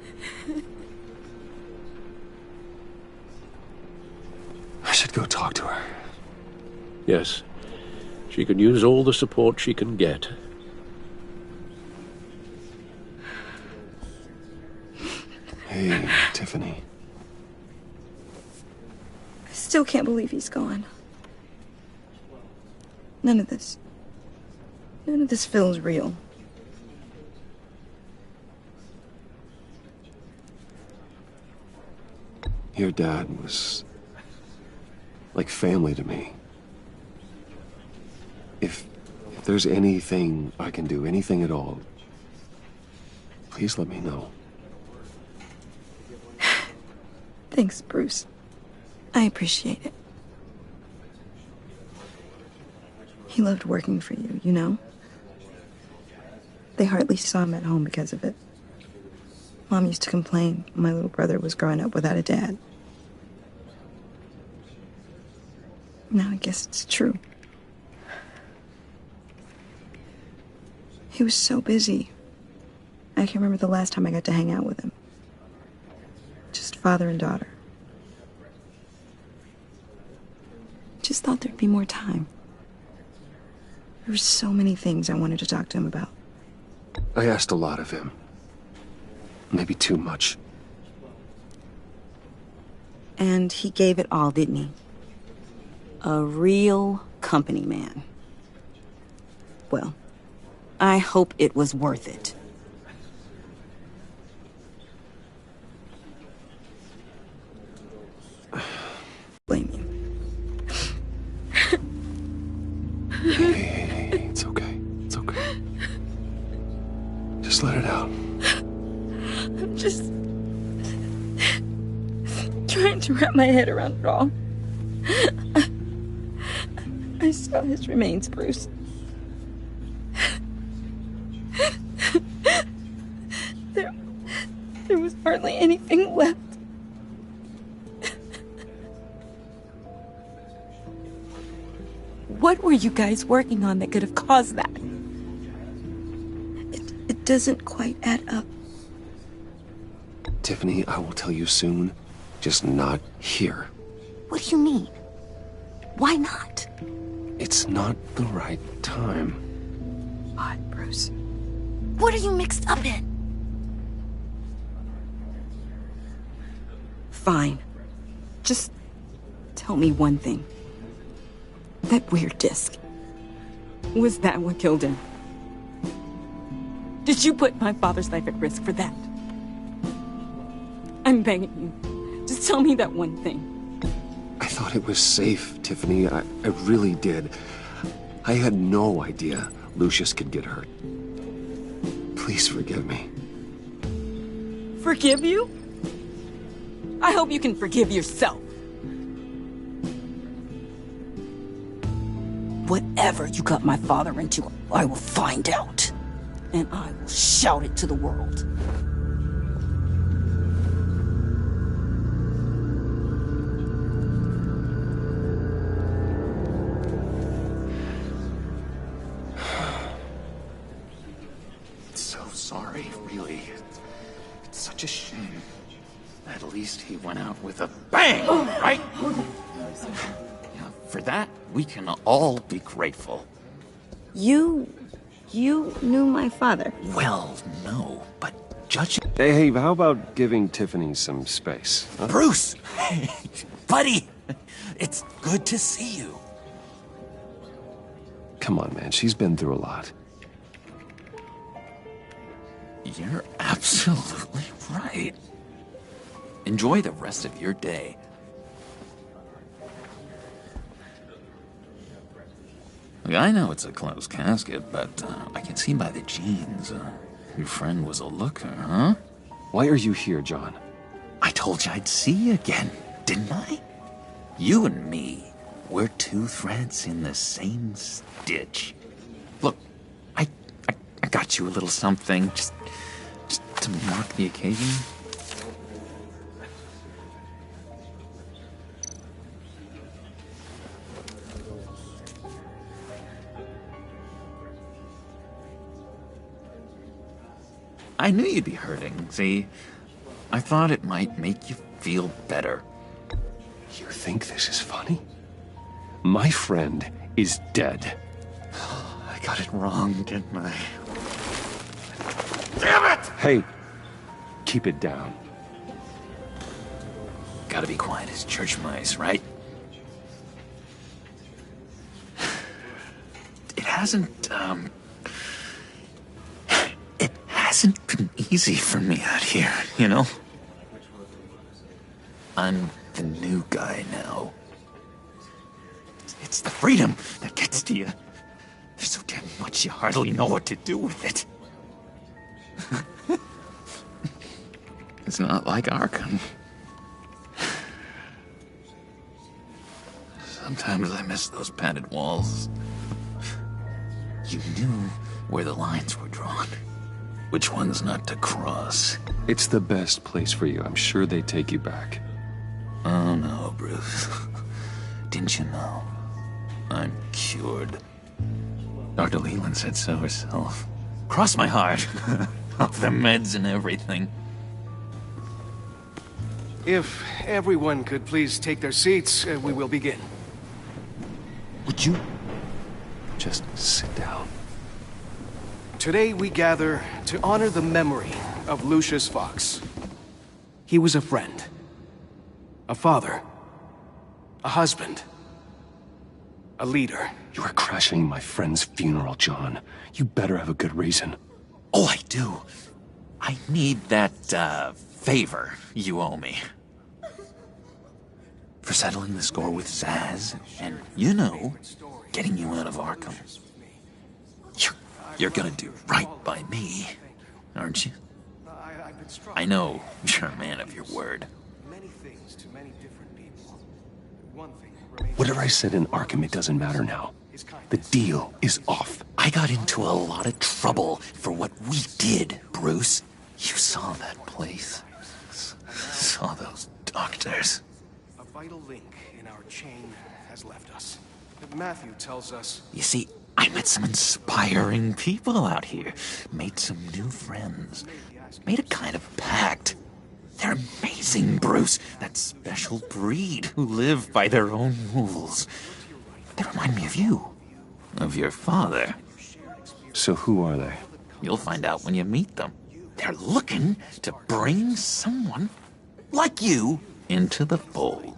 [SPEAKER 1] I should go talk to her.
[SPEAKER 14] Yes, she can use all the support she can get.
[SPEAKER 1] Hey, Tiffany.
[SPEAKER 16] I still can't believe he's gone. None of this feels real.
[SPEAKER 1] Your dad was like family to me. If there's anything I can do, anything at all, please let me know.
[SPEAKER 16] Thanks, Bruce. I appreciate it. He loved working for you, you know? They hardly saw him at home because of it. Mom used to complain my little brother was growing up without a dad. Now I guess it's true. He was so busy. I can't remember the last time I got to hang out with him. Just father and daughter. Just thought there'd be more time. There were so many things I wanted to talk to him about.
[SPEAKER 1] I asked a lot of him. Maybe too much.
[SPEAKER 16] And he gave it all, didn't he? A real company man. Well, I hope it was worth it. Blame you.
[SPEAKER 1] Hey, it's okay. It's okay. Just let it out.
[SPEAKER 16] I'm just trying to wrap my head around it all. I saw his remains, Bruce. There was hardly anything left. What were you guys working on that could have caused that? It doesn't quite add up.
[SPEAKER 1] Tiffany, I will tell you soon. Just not here.
[SPEAKER 16] What do you mean? Why not?
[SPEAKER 1] It's not the right time.
[SPEAKER 16] What, Bruce? What are you mixed up in? Fine. Just tell me one thing. That weird disc. Was that what killed him? Did you put my father's life at risk for that? I'm begging you. Just tell me that one thing.
[SPEAKER 1] I thought it was safe, Tiffany. I really did. I had no idea Lucius could get hurt. Please forgive me.
[SPEAKER 16] Forgive you? I hope you can forgive yourself. Whatever you got my father into, I will find out. And I will shout it to the world.
[SPEAKER 19] So sorry, really. It's such a shame. At least he went out with a bang, right? Yeah, for that, we can all be grateful.
[SPEAKER 16] You knew my father?
[SPEAKER 19] Well, no, but judging...
[SPEAKER 1] Hey, how about giving Tiffany some space? Huh?
[SPEAKER 19] Bruce! Buddy! It's good to see you.
[SPEAKER 1] Come on, man. She's been through a lot.
[SPEAKER 19] You're absolutely right. Enjoy the rest of your day. I know it's a closed casket, but I can see by the jeans. Your friend was a looker, huh?
[SPEAKER 1] Why are you here, John?
[SPEAKER 19] I told you I'd see you again, didn't I? You and me, we're two threads in the same stitch. Look, I got you a little something, just to mark the occasion. I knew you'd be hurting, see? I thought it might make you feel better.
[SPEAKER 1] You think this is funny? My friend is dead.
[SPEAKER 19] I got it wrong, didn't I? Damn it!
[SPEAKER 1] Hey, keep it down.
[SPEAKER 19] Gotta be quiet as church mice, right? It hasn't been easy for me out here, you know? I'm the new guy now. It's the freedom that gets to you. There's so damn much you hardly know what to do with it. It's not like Arkham. Sometimes I miss those padded walls. You knew where the lines were drawn. Which one's not to cross?
[SPEAKER 1] It's the best place for you. I'm sure they take you back.
[SPEAKER 19] Oh no, Bruce. Didn't you know? I'm cured. Dr. Leland said so herself. Cross my heart. Off the meds and everything.
[SPEAKER 20] If everyone could please take their seats, we will begin.
[SPEAKER 19] Would you?
[SPEAKER 1] Just sit down.
[SPEAKER 20] Today we gather to honor the memory of Lucius Fox. He was a friend, a father, a husband, a leader.
[SPEAKER 1] You are crashing my friend's funeral, John. You better have a good reason.
[SPEAKER 19] Oh, I do. I need that, favor you owe me. For settling the score with Zaz, and, you know, getting you out of Arkham. You're gonna do right by me, aren't you? I know you're a man of your word.
[SPEAKER 1] Whatever I said in Arkham, it doesn't matter now. The deal is off.
[SPEAKER 19] I got into a lot of trouble for what we did, Bruce. You saw that place. Saw those doctors.
[SPEAKER 20] A vital link in our chain has left us. Matthew tells us...
[SPEAKER 19] You see, I met some inspiring people out here. Made some new friends. Made a kind of pact. They're amazing, Bruce. That special breed who live by their own rules. They remind me of you. Of your father.
[SPEAKER 1] So who are they?
[SPEAKER 19] You'll find out when you meet them. They're looking to bring someone like you into the fold.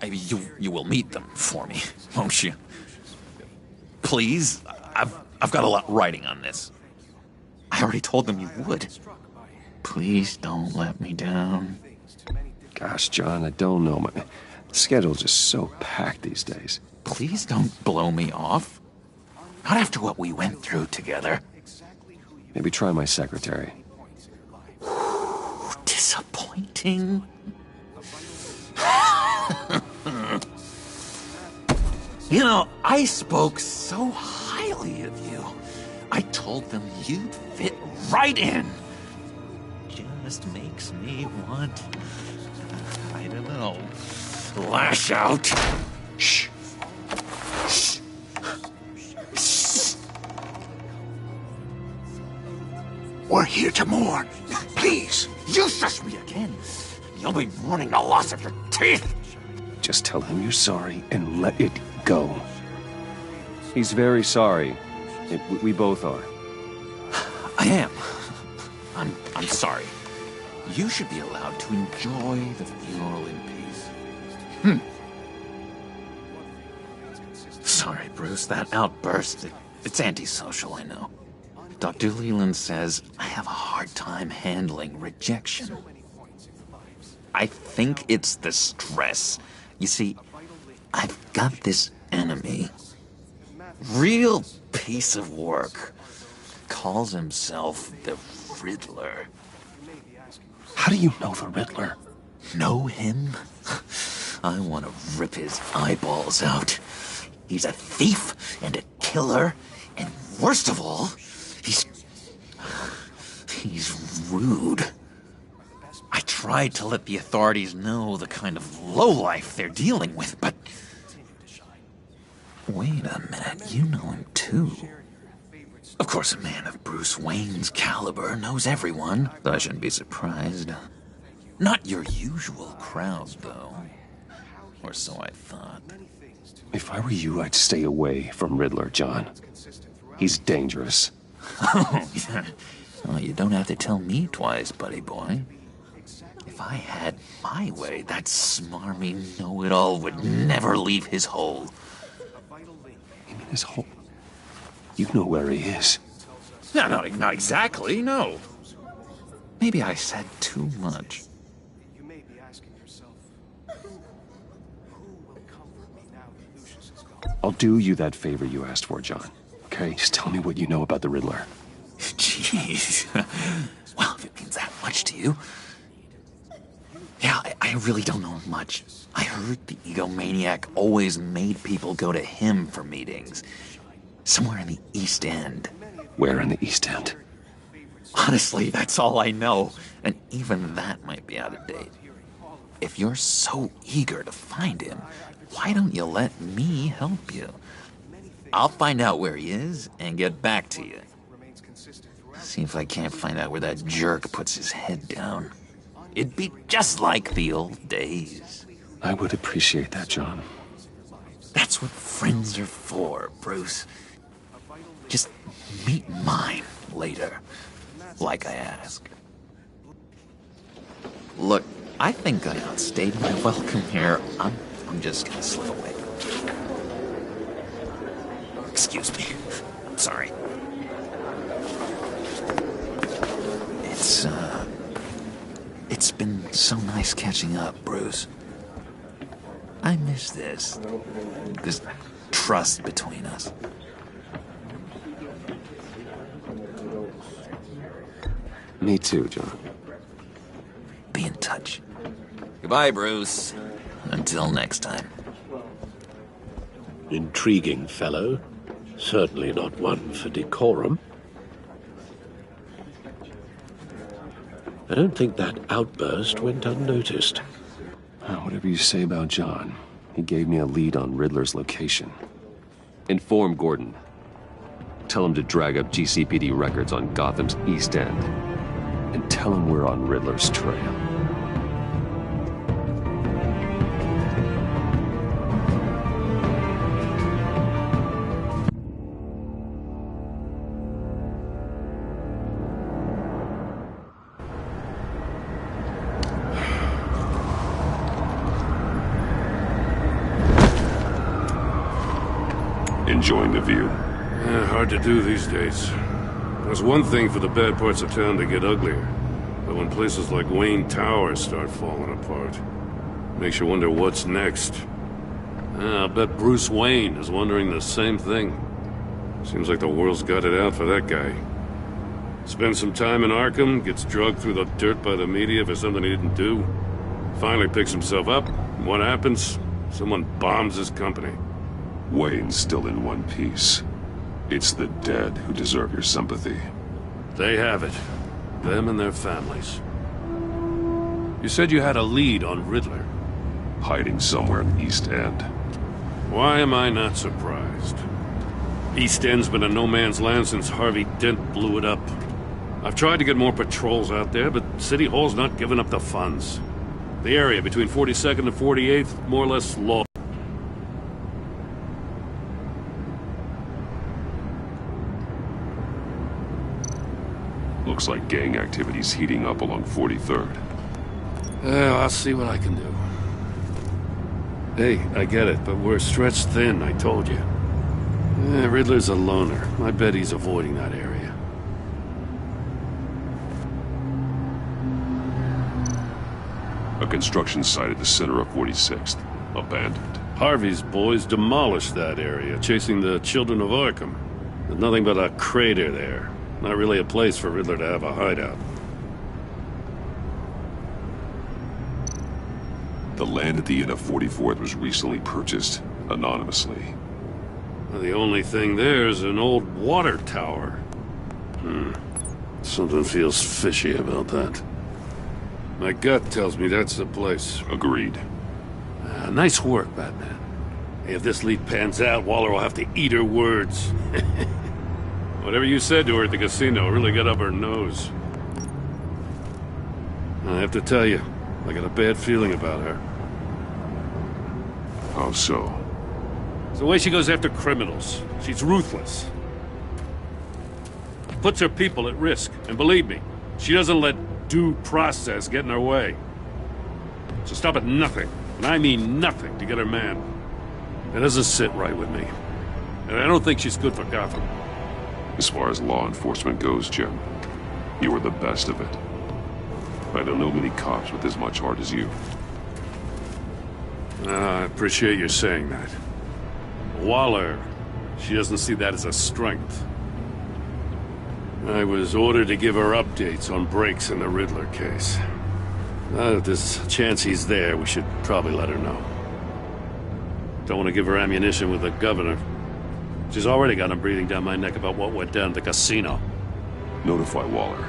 [SPEAKER 19] You will meet them for me, won't you? Please? I've got a lot riding on this. I already told them you would. Please don't let me down.
[SPEAKER 1] Gosh, John, I don't know. My schedule's just so packed these days.
[SPEAKER 19] Please don't blow me off. Not after what we went through together.
[SPEAKER 1] Maybe try my secretary.
[SPEAKER 19] Disappointing. You know, I spoke so highly of you. I told them you'd fit right in. Just makes me want, I don't know, lash out. Shh. Shh. Shh.
[SPEAKER 7] We're here to mourn. Please.
[SPEAKER 19] You shush me again. You'll be mourning the loss of your teeth.
[SPEAKER 1] Just tell him you're sorry and let it go. He's very sorry. We both are.
[SPEAKER 19] I am. I'm sorry. You should be allowed to enjoy the funeral in peace. Sorry, Bruce, that outburst, it's antisocial, I know. Dr. Leland says I have a hard time handling rejection. I think it's the stress. You see, I've got this enemy. Real piece of work. Calls himself the Riddler.
[SPEAKER 1] How do you know the Riddler?
[SPEAKER 19] Know him? I want to rip his eyeballs out. He's a thief and a killer, and worst of all, he's rude. I tried to let the authorities know the kind of lowlife they're dealing with, but... Wait a minute, you know him too. Of course, a man of Bruce Wayne's caliber knows everyone, though I shouldn't be surprised. Not your usual crowd, though. Or so I thought.
[SPEAKER 1] If I were you, I'd stay away from Riddler, John. He's dangerous.
[SPEAKER 19] Oh, yeah. Well, you don't have to tell me twice, buddy boy. If I had my way, that smarmy know-it-all would never leave his hole.
[SPEAKER 1] You mean his hole? You know where he is.
[SPEAKER 19] No, not exactly, no. Maybe I said too much.
[SPEAKER 1] I'll do you that favor you asked for, John. Okay? Just tell me what you know about the Riddler.
[SPEAKER 19] Jeez. Well, if it means that much to you. Yeah, I really don't know much. I heard the egomaniac always made people go to him for meetings. Somewhere in the East End.
[SPEAKER 1] Where in the East End?
[SPEAKER 19] Honestly, that's all I know. And even that might be out of date. If you're so eager to find him, why don't you let me help you? I'll find out where he is and get back to you. See if I can't find out where that jerk puts his head down. It'd be just like the old days.
[SPEAKER 1] I would appreciate that, John.
[SPEAKER 19] That's what friends are for, Bruce. Just meet mine later, like I asked. Look, I think I outstayed my welcome here. I'm just gonna slip away. Excuse me. I'm sorry. It's been so nice catching up, Bruce. I miss this trust between us.
[SPEAKER 1] Me too, John.
[SPEAKER 19] Be in touch. Goodbye, Bruce. Until next time.
[SPEAKER 14] Intriguing fellow. Certainly not one for decorum. I don't think that outburst went unnoticed.
[SPEAKER 1] Whatever you say about John, he gave me a lead on Riddler's location. Inform Gordon. Tell him to drag up GCPD records on Gotham's East End. And tell him we're on Riddler's trail.
[SPEAKER 8] Enjoying the view?
[SPEAKER 6] Hard to do these days. There's one thing for the bad parts of town to get uglier. But when places like Wayne Tower start falling apart, makes you wonder what's next. I'll bet Bruce Wayne is wondering the same thing. Seems like the world's got it out for that guy. Spends some time in Arkham, gets drugged through the dirt by the media for something he didn't do. Finally picks himself up. What happens? Someone bombs his company.
[SPEAKER 8] Wayne's still in one piece. It's the dead who deserve your sympathy.
[SPEAKER 6] They have it. Them and their families. You said you had a lead on Riddler.
[SPEAKER 8] Hiding somewhere in the East End.
[SPEAKER 6] Why am I not surprised? East End's been a no-man's land since Harvey Dent blew it up. I've tried to get more patrols out there, but City Hall's not giving up the funds. The area between 42nd and 48th, more or less law.
[SPEAKER 8] Looks like gang activity's heating up along 43rd.
[SPEAKER 6] Well, I'll see what I can do. Hey, I get it, but we're stretched thin, I told you. Riddler's a loner. I bet he's avoiding that area.
[SPEAKER 8] A construction site at the center of 46th. Abandoned.
[SPEAKER 6] Harvey's boys demolished that area, chasing the children of Arkham. There's nothing but a crater there. Not really a place for Riddler to have a hideout.
[SPEAKER 8] The land at the end of 44th was recently purchased, anonymously.
[SPEAKER 6] Well, the only thing there is an old water tower. Something feels fishy about that. My gut tells me that's the place.
[SPEAKER 8] Agreed.
[SPEAKER 6] Nice work, Batman. If this lead pans out, Waller will have to eat her words. Whatever you said to her at the casino really got up her nose. I have to tell you, I got a bad feeling about her.
[SPEAKER 8] How so?
[SPEAKER 6] It's the way she goes after criminals. She's ruthless. Puts her people at risk. And believe me, she doesn't let due process get in her way. So stop at nothing, and I mean nothing, to get her man. It doesn't sit right with me. And I don't think she's good for Gotham.
[SPEAKER 8] As far as law enforcement goes, Jim, you are the best of it. I don't know many cops with as much heart as you.
[SPEAKER 6] I appreciate you saying that. Waller, she doesn't see that as a strength. I was ordered to give her updates on breaks in the Riddler case. If there's a chance he's there, we should probably let her know. Don't want to give her ammunition with the governor. She's already got him breathing down my neck about what went down at the casino.
[SPEAKER 8] Notify Waller.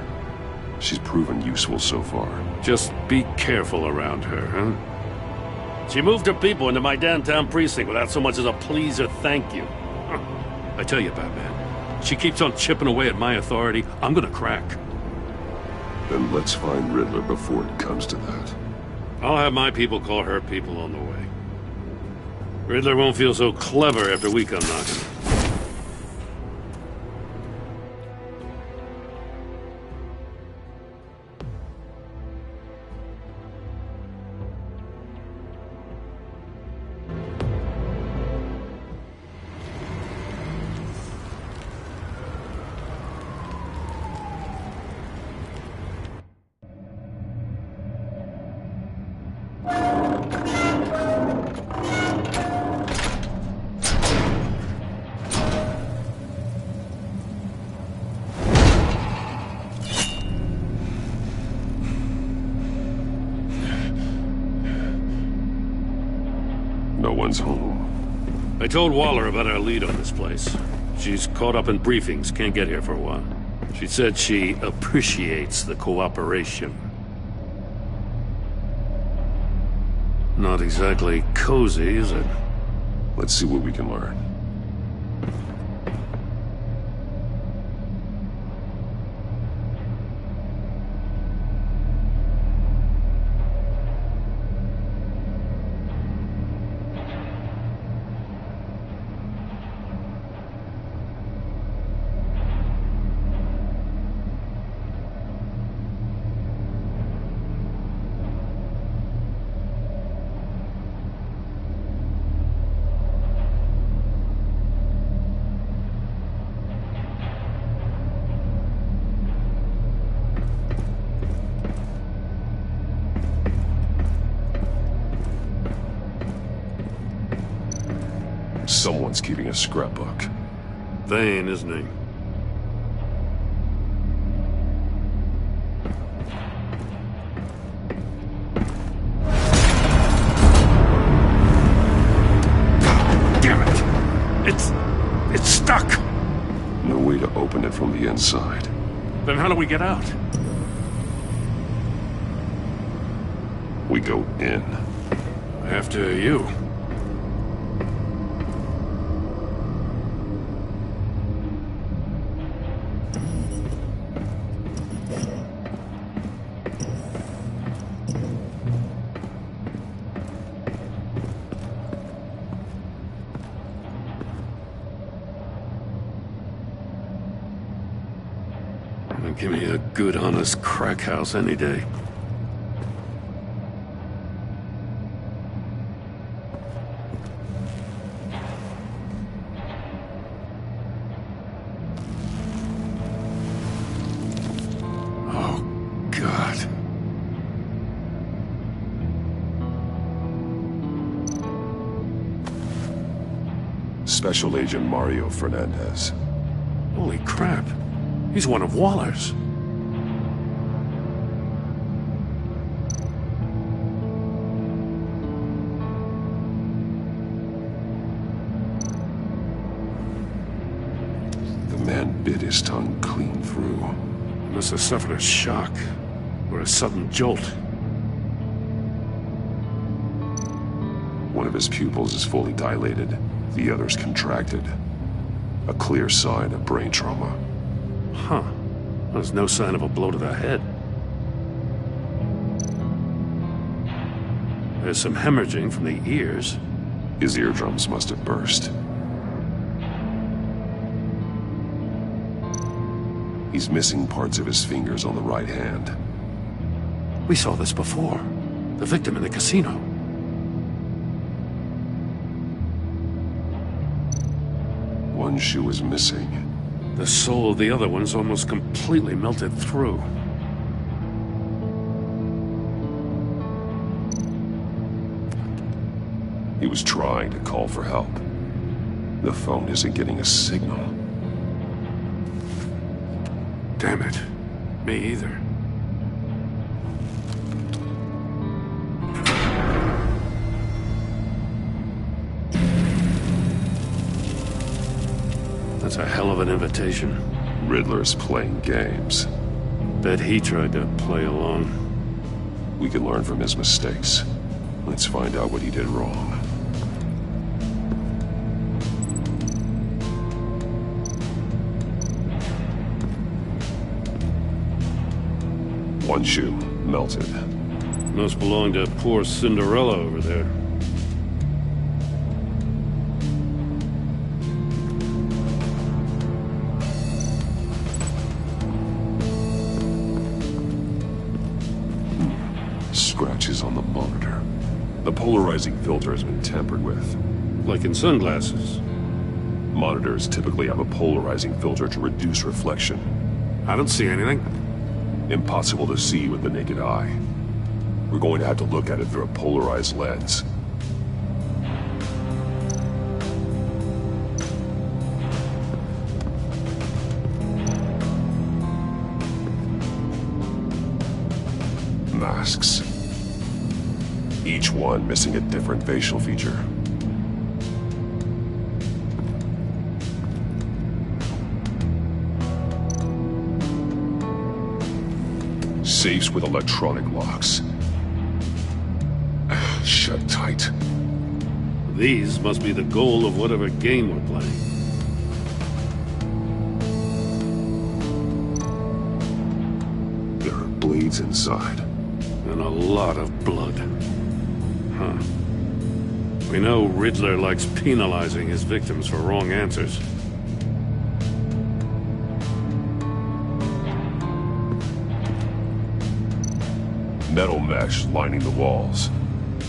[SPEAKER 8] She's proven useful so far.
[SPEAKER 6] Just be careful around her, huh? She moved her people into my downtown precinct without so much as a please or thank you. I tell you, Batman, she keeps on chipping away at my authority, I'm gonna crack.
[SPEAKER 8] Then let's find Riddler before it comes to that.
[SPEAKER 6] I'll have my people call her people on the way. Riddler won't feel so clever after we come knocking.
[SPEAKER 8] No one's home.
[SPEAKER 6] I told Waller about our lead on this place. She's caught up in briefings, can't get here for a while. She said she appreciates the cooperation. Not exactly cozy, is it?
[SPEAKER 8] Let's see what we can learn. Dad's keeping a scrapbook.
[SPEAKER 6] Vain, isn't he?
[SPEAKER 8] Damn it! It's stuck! No way to open it from the inside.
[SPEAKER 6] Then how do we get out?
[SPEAKER 8] We go in.
[SPEAKER 6] After you. Give me a good, honest crack house any day. Oh, God.
[SPEAKER 8] Special Agent Mario Fernandez.
[SPEAKER 6] Holy crap. He's one of Waller's.
[SPEAKER 8] The man bit his tongue clean through.
[SPEAKER 6] He must have suffered a shock, or a sudden jolt.
[SPEAKER 8] One of his pupils is fully dilated, the other's contracted. A clear sign of brain trauma.
[SPEAKER 6] Huh. There's no sign of a blow to the head. There's some hemorrhaging from the ears.
[SPEAKER 8] His eardrums must have burst. He's missing parts of his fingers on the right hand.
[SPEAKER 6] We saw this before. The victim in the casino.
[SPEAKER 8] One shoe is missing.
[SPEAKER 6] The sole of the other one's almost completely melted through.
[SPEAKER 8] He was trying to call for help. The phone isn't getting a signal.
[SPEAKER 6] Damn it. Me either. That's a hell of an invitation.
[SPEAKER 8] Riddler's playing games.
[SPEAKER 6] Bet he tried to play along.
[SPEAKER 8] We can learn from his mistakes. Let's find out what he did wrong. One shoe, melted.
[SPEAKER 6] Must belong to poor Cinderella over there.
[SPEAKER 8] Scratches on the monitor. The polarizing filter has been tampered with.
[SPEAKER 6] Like in sunglasses.
[SPEAKER 8] Monitors typically have a polarizing filter to reduce reflection.
[SPEAKER 6] I don't see anything.
[SPEAKER 8] Impossible to see with the naked eye. We're going to have to look at it through a polarized lens. Masks. Each one missing a different facial feature. Safes with electronic locks. Shut tight.
[SPEAKER 6] These must be the goal of whatever game we're playing.
[SPEAKER 8] There are bleeds inside.
[SPEAKER 6] And a lot of blood. Huh. We know Riddler likes penalizing his victims for wrong answers.
[SPEAKER 8] Metal mesh lining the walls.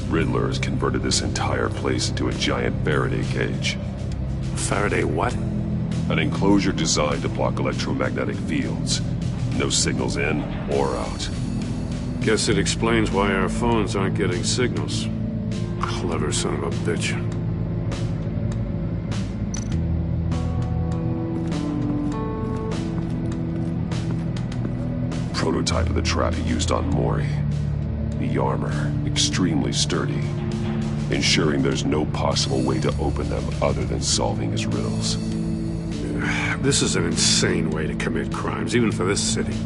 [SPEAKER 8] Riddler has converted this entire place into a giant Faraday cage.
[SPEAKER 6] Faraday what?
[SPEAKER 8] An enclosure designed to block electromagnetic fields. No signals in or out.
[SPEAKER 6] Guess it explains why our phones aren't getting signals. Clever son of a bitch.
[SPEAKER 8] prototype of the trap he used on Mori. The armor, extremely sturdy, ensuring there's no possible way to open them other than solving his riddles.
[SPEAKER 6] This is an insane way to commit crimes, even for this city.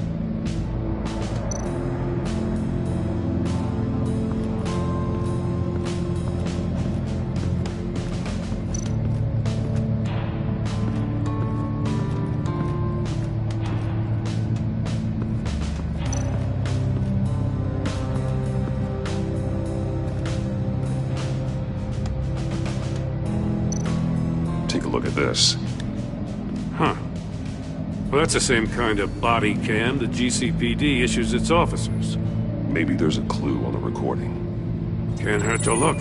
[SPEAKER 8] Take a look at this.
[SPEAKER 6] Huh. Well, that's the same kind of body cam the GCPD issues its officers.
[SPEAKER 8] Maybe there's a clue on the recording.
[SPEAKER 6] Can't hurt to look.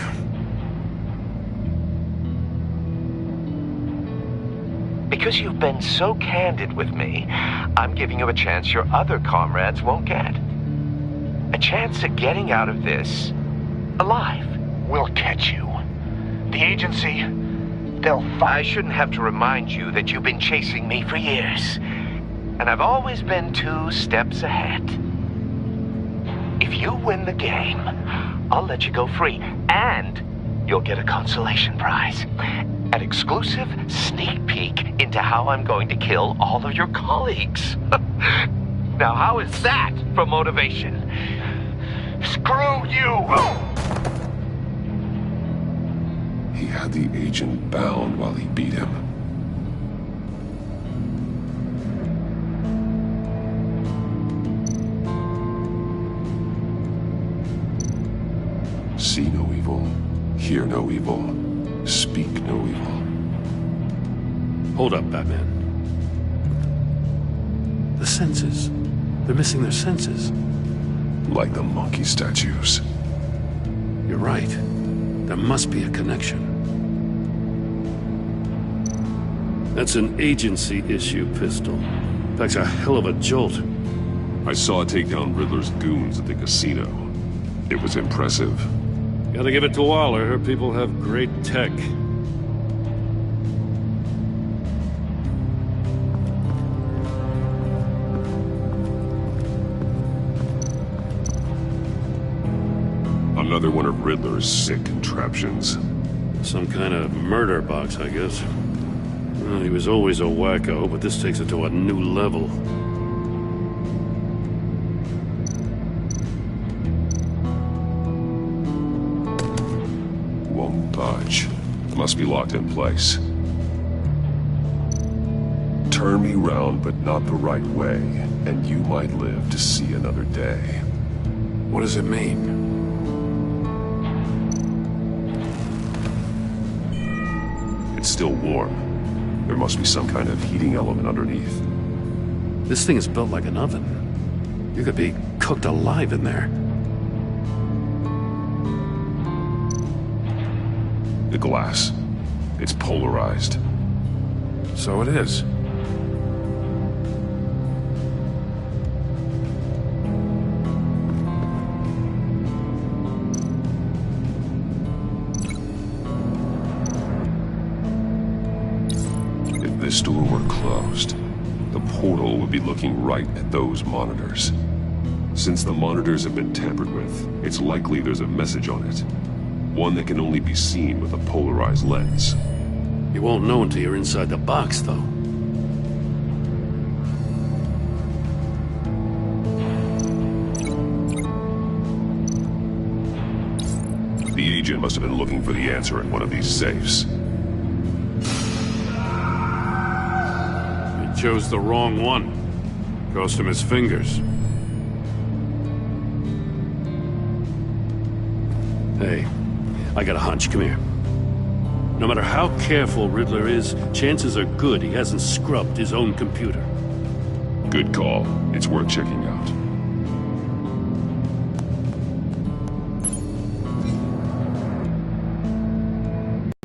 [SPEAKER 21] Because you've been so candid with me, I'm giving you a chance your other comrades won't get. A chance at getting out of this alive.
[SPEAKER 22] We'll catch you. The agency, they'll find...
[SPEAKER 21] I shouldn't have to remind you that you've been chasing me for years. And I've always been 2 steps ahead. If you win the game, I'll let you go free. And you'll get a consolation prize. An exclusive sneak peek into how I'm going to kill all of your colleagues. Now, how is that for motivation?
[SPEAKER 22] Screw you!
[SPEAKER 8] He had the agent bound while he beat him. See no evil, hear no evil, speak no evil.
[SPEAKER 6] Hold up, Batman. The senses. They're missing their senses.
[SPEAKER 8] Like the monkey statues.
[SPEAKER 6] You're right. There must be a connection. That's an agency-issue pistol. Packs a hell of a jolt.
[SPEAKER 8] I saw it take down Riddler's goons at the casino. It was impressive.
[SPEAKER 6] Gotta give it to Waller. Her people have great tech.
[SPEAKER 8] Another one of Riddler's sick contraptions.
[SPEAKER 6] Some kind of murder box, I guess. Well, he was always a wacko, but this takes it to a new level.
[SPEAKER 8] Won't budge. Must be locked in place. Turn me round, but not the right way, and you might live to see another day.
[SPEAKER 6] What does it mean?
[SPEAKER 8] It's still warm. There must be some kind of heating element underneath.
[SPEAKER 6] This thing is built like an oven. You could be cooked alive in there.
[SPEAKER 8] The glass. It's polarized.
[SPEAKER 6] So it is.
[SPEAKER 8] If this door were closed, the portal would be looking right at those monitors. Since the monitors have been tampered with, it's likely there's a message on it. One that can only be seen with a polarized lens.
[SPEAKER 6] You won't know until you're inside the box, though.
[SPEAKER 8] The agent must have been looking for the answer in one of these safes.
[SPEAKER 6] He chose the wrong one. Cost him his fingers. Hey, I got a hunch. Come here. No matter how careful Riddler is, chances are good he hasn't scrubbed his own computer.
[SPEAKER 8] Good call. It's worth checking out.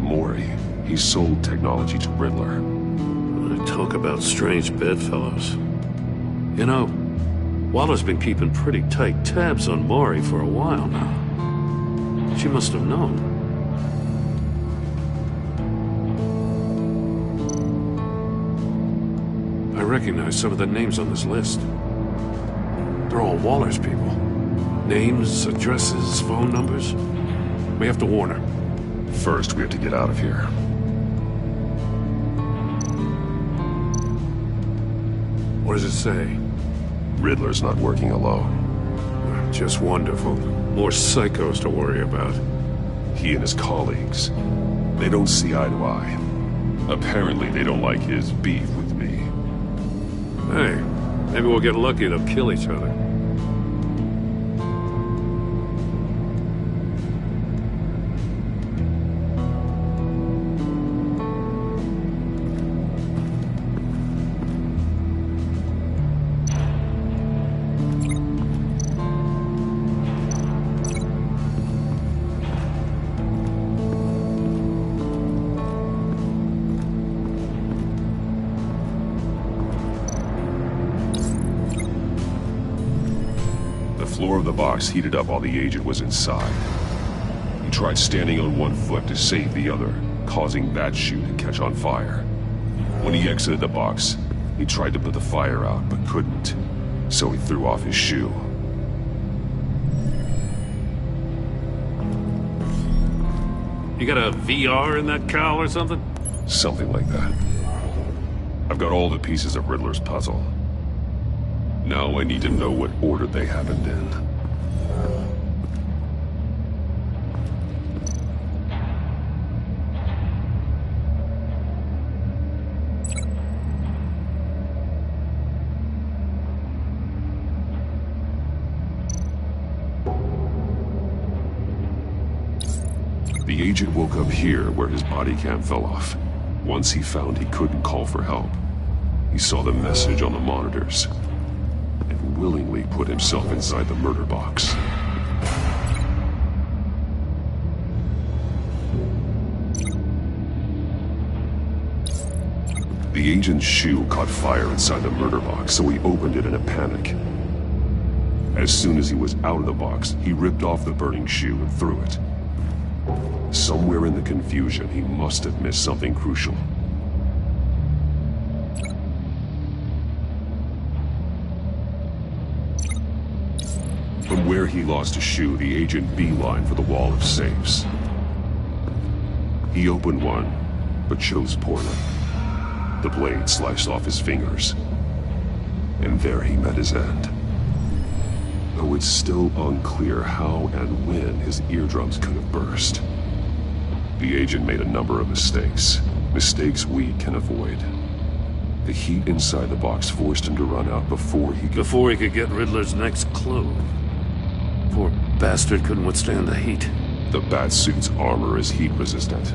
[SPEAKER 8] Mori. He sold technology to Riddler.
[SPEAKER 6] Talk about strange bedfellows. You know, Waller's been keeping pretty tight tabs on Mori for a while now. She must have known. I recognize some of the names on this list. They're all Waller's people. Names, addresses, phone numbers. We have to warn her.
[SPEAKER 8] First, we have to get out of here.
[SPEAKER 6] What does it say?
[SPEAKER 8] Riddler's not working alone.
[SPEAKER 6] Just wonderful. More psychos to worry about.
[SPEAKER 8] He and his colleagues, they don't see eye to eye. Apparently, they don't like his beef with me.
[SPEAKER 6] Hey, maybe we'll get lucky and they'll kill each other.
[SPEAKER 8] The floor of the box heated up while the agent was inside. He tried standing on one foot to save the other, causing that shoe to catch on fire. When he exited the box, he tried to put the fire out, but couldn't, so he threw off his shoe.
[SPEAKER 6] You got a VR in that cowl or something?
[SPEAKER 8] Something like that. I've got all the pieces of Riddler's puzzle. Now I need to know what order they happened in. The agent woke up here where his body cam fell off. Once he found he couldn't call for help, he saw the message on the monitors and willingly put himself inside the murder box. The agent's shoe caught fire inside the murder box, so he opened it in a panic. As soon as he was out of the box, he ripped off the burning shoe and threw it. Somewhere in the confusion, he must have missed something crucial. From where he lost a shoe, the agent beelined for the wall of safes. He opened one, but chose poorly. The blade sliced off his fingers, and there he met his end. Though it's still unclear how and when his eardrums could have burst. The agent made a number of mistakes. Mistakes we can avoid. The heat inside the box forced him to run out before he could
[SPEAKER 6] get Riddler's next clue. Poor bastard couldn't withstand the heat.
[SPEAKER 8] The Batsuit's armor is heat resistant.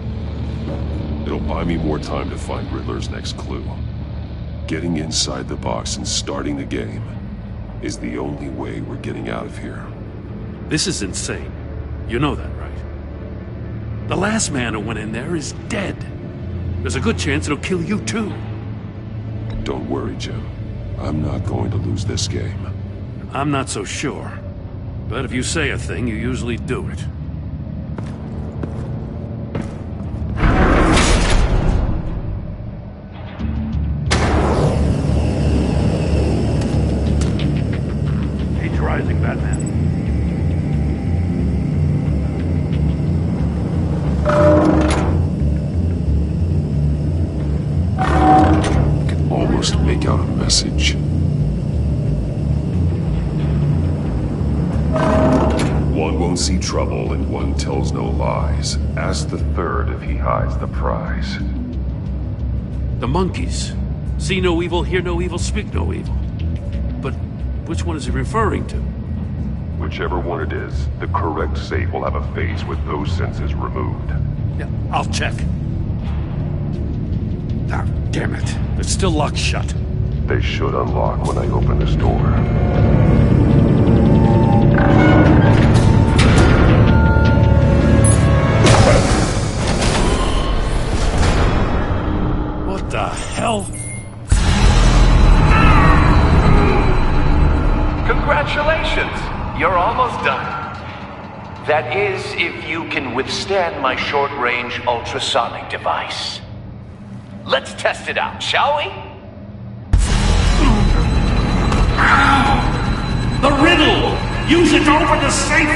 [SPEAKER 8] It'll buy me more time to find Riddler's next clue. Getting inside the box and starting the game is the only way we're getting out of here.
[SPEAKER 6] This is insane. You know that, right? The last man who went in there is dead. There's a good chance it'll kill you too.
[SPEAKER 8] Don't worry, Jim. I'm not going to lose this game.
[SPEAKER 6] I'm not so sure. But if you say a thing, you usually do it. He's rising, Batman.
[SPEAKER 8] I can almost make out a message. One won't see trouble and one tells no lies. Ask the third if he hides the prize.
[SPEAKER 6] The monkeys. See no evil, hear no evil, speak no evil. But which one is he referring to?
[SPEAKER 8] Whichever one it is, the correct safe will have a face with those senses removed.
[SPEAKER 6] Yeah, I'll check. Ah, damn it. It's still locked shut.
[SPEAKER 8] They should unlock when I open this door.
[SPEAKER 6] What the hell?
[SPEAKER 21] Congratulations! You're almost done. That is, if you can withstand my short-range ultrasonic device. Let's test it out, shall we?
[SPEAKER 9] The riddle! Use it to open the safe!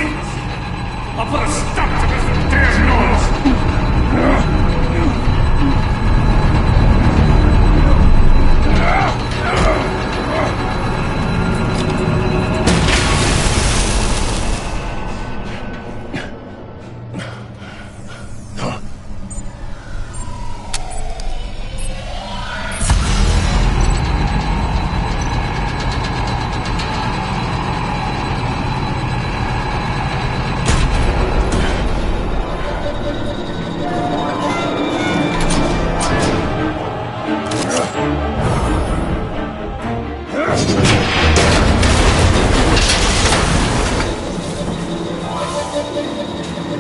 [SPEAKER 9] I'll put a stop to this damn noise!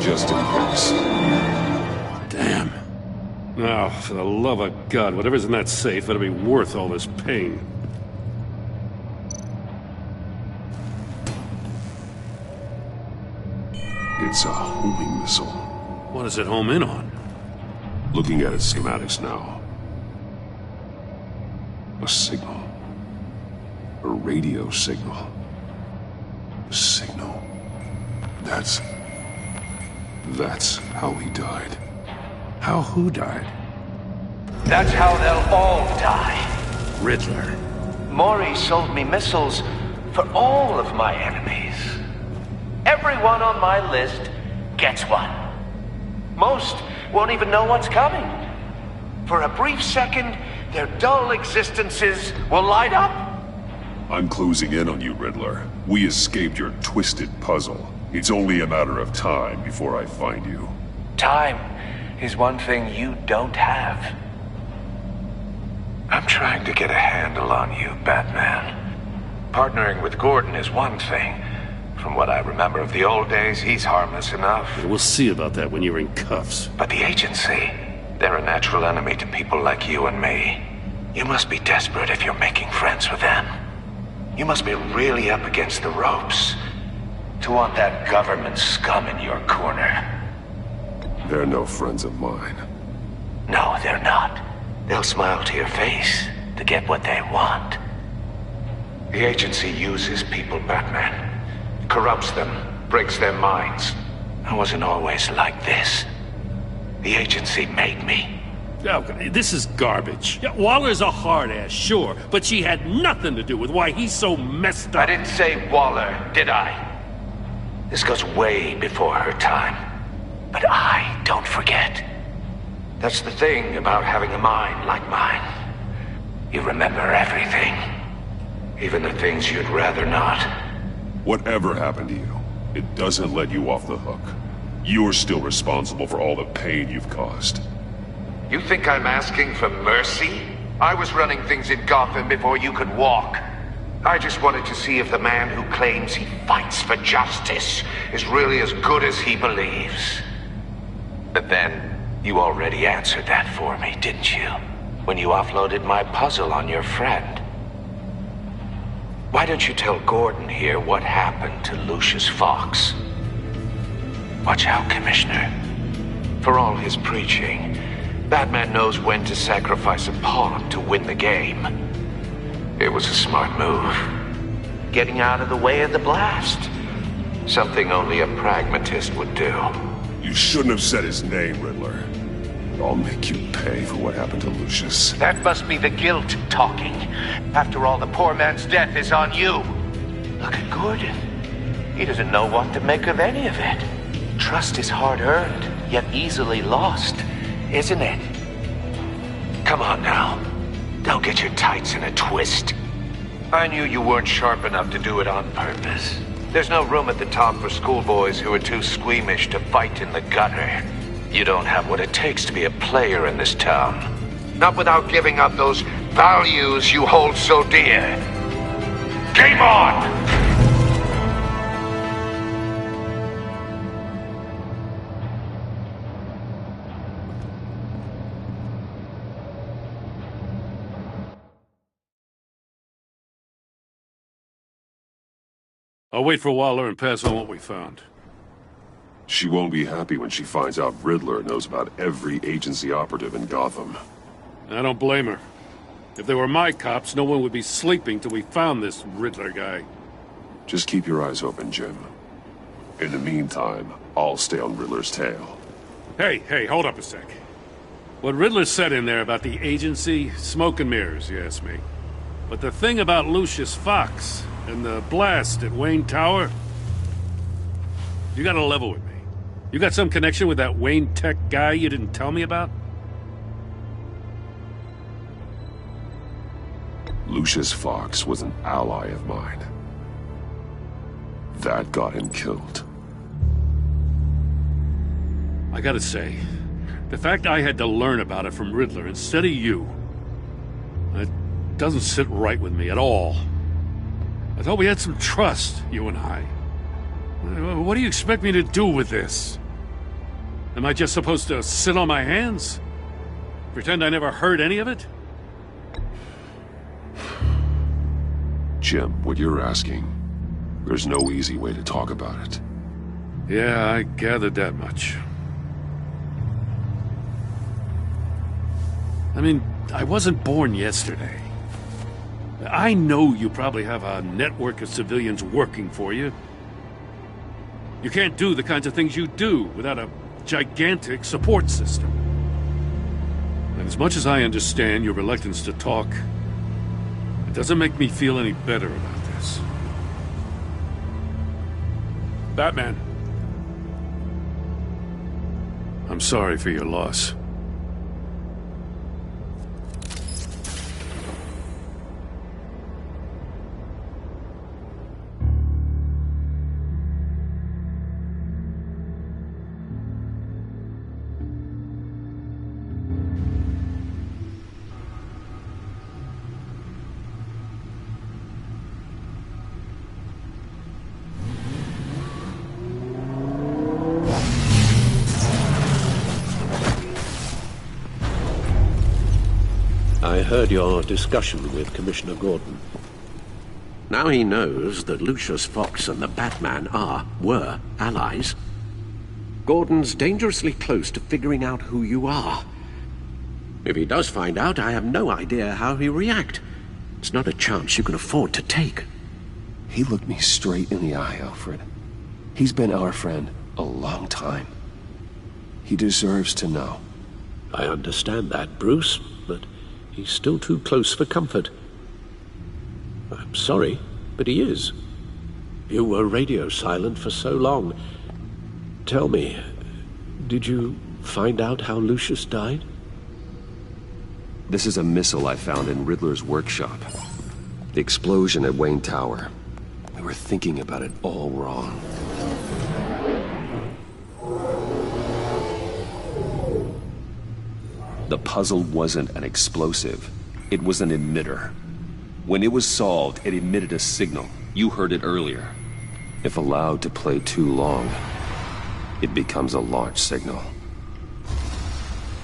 [SPEAKER 8] Just in case.
[SPEAKER 6] Damn. Now, for the love of God, whatever's in that safe better be worth all this pain.
[SPEAKER 8] It's a homing missile.
[SPEAKER 6] What does it home in on?
[SPEAKER 8] Looking at its schematics now. A signal. A radio signal. A signal. That's how he died.
[SPEAKER 6] How who died?
[SPEAKER 21] That's how they'll all die.
[SPEAKER 6] Riddler.
[SPEAKER 21] Maury sold me missiles for all of my enemies. Everyone on my list gets one. Most won't even know what's coming. For a brief second, their dull existences will light up.
[SPEAKER 8] I'm closing in on you, Riddler. We escaped your twisted puzzle. It's only a matter of time before I find you.
[SPEAKER 21] Time is one thing you don't have. I'm trying to get a handle on you, Batman. Partnering with Gordon is one thing. From what I remember of the old days, he's harmless enough.
[SPEAKER 6] We'll see about that when you're in cuffs.
[SPEAKER 21] But the agency, they're a natural enemy to people like you and me. You must be desperate if you're making friends with them. You must be really up against the ropes to want that government scum in your corner.
[SPEAKER 8] They're no friends of mine.
[SPEAKER 21] No, they're not. They'll smile to your face to get what they want. The agency uses people, Batman. Corrupts them, breaks their minds. I wasn't always like this. The agency made me.
[SPEAKER 6] Oh, this is garbage. Yeah, Waller's a hard-ass, sure, but she had nothing to do with why he's so messed up.
[SPEAKER 21] I didn't say Waller, did I? This goes way before her time. But I don't forget. That's the thing about having a mind like mine. You remember everything. Even the things you'd rather not.
[SPEAKER 8] Whatever happened to you, it doesn't let you off the hook. You're still responsible for all the pain you've caused.
[SPEAKER 21] You think I'm asking for mercy? I was running things in Gotham before you could walk. I just wanted to see if the man who claims he fights for justice is really as good as he believes. But then, you already answered that for me, didn't you? When you offloaded my puzzle on your friend. Why don't you tell Gordon here what happened to Lucius Fox? Watch out, Commissioner. For all his preaching, Batman knows when to sacrifice a pawn to win the game. It was a smart move. Getting out of the way of the blast. Something only a pragmatist would do.
[SPEAKER 8] You shouldn't have said his name, Riddler. I'll make you pay for what happened to Lucius.
[SPEAKER 21] That must be the guilt talking. After all, the poor man's death is on you. Look at Gordon. He doesn't know what to make of any of it. Trust is hard-earned, yet easily lost, isn't it? Come on now. Don't get your tights in a twist. I knew you weren't sharp enough to do it on purpose. There's no room at the top for schoolboys who are too squeamish to fight in the gutter. You don't have what it takes to be a player in this town. Not without giving up those values you hold so dear. Game on!
[SPEAKER 6] I'll wait for Waller and pass on what we found.
[SPEAKER 8] She won't be happy when she finds out Riddler knows about every agency operative in Gotham.
[SPEAKER 6] I don't blame her. If they were my cops, no one would be sleeping till we found this Riddler guy.
[SPEAKER 8] Just keep your eyes open, Jim. In the meantime, I'll stay on Riddler's tail.
[SPEAKER 6] Hey, hold up a sec. What Riddler said in there about the agency, smoke and mirrors, you ask me. But the thing about Lucius Fox and the blast at Wayne Tower, you gotta level with me. You got some connection with that Wayne Tech guy you didn't tell me about?
[SPEAKER 8] Lucius Fox was an ally of mine. That got him killed.
[SPEAKER 6] I gotta say, the fact I had to learn about it from Riddler instead of you, it doesn't sit right with me at all. I thought we had some trust, you and I. What do you expect me to do with this? Am I just supposed to sit on my hands? Pretend I never heard any of it?
[SPEAKER 8] Jim, what you're asking, there's no easy way to talk about it.
[SPEAKER 6] Yeah, I gathered that much. I mean, I wasn't born yesterday. I know you probably have a network of civilians working for you. You can't do the kinds of things you do without a gigantic support system. And as much as I understand your reluctance to talk, it doesn't make me feel any better about this. Batman. I'm sorry for your loss.
[SPEAKER 14] I heard your discussion with Commissioner Gordon. Now he knows that Lucius Fox and the Batman were allies. Gordon's dangerously close to figuring out who you are. If he does find out, I have no idea how he'll react. It's not a chance you can afford to take.
[SPEAKER 1] He looked me straight in the eye, Alfred. He's been our friend a long time. He deserves to know.
[SPEAKER 14] I understand that, Bruce, but he's still too close for comfort. I'm sorry, but he is. You were radio silent for so long. Tell me, did you find out how Lucius died?
[SPEAKER 1] This is a missile I found in Riddler's workshop. The explosion at Wayne Tower. We were thinking about it all wrong. The puzzle wasn't an explosive. It was an emitter. When it was solved, it emitted a signal. You heard it earlier. If allowed to play too long, it becomes a launch signal.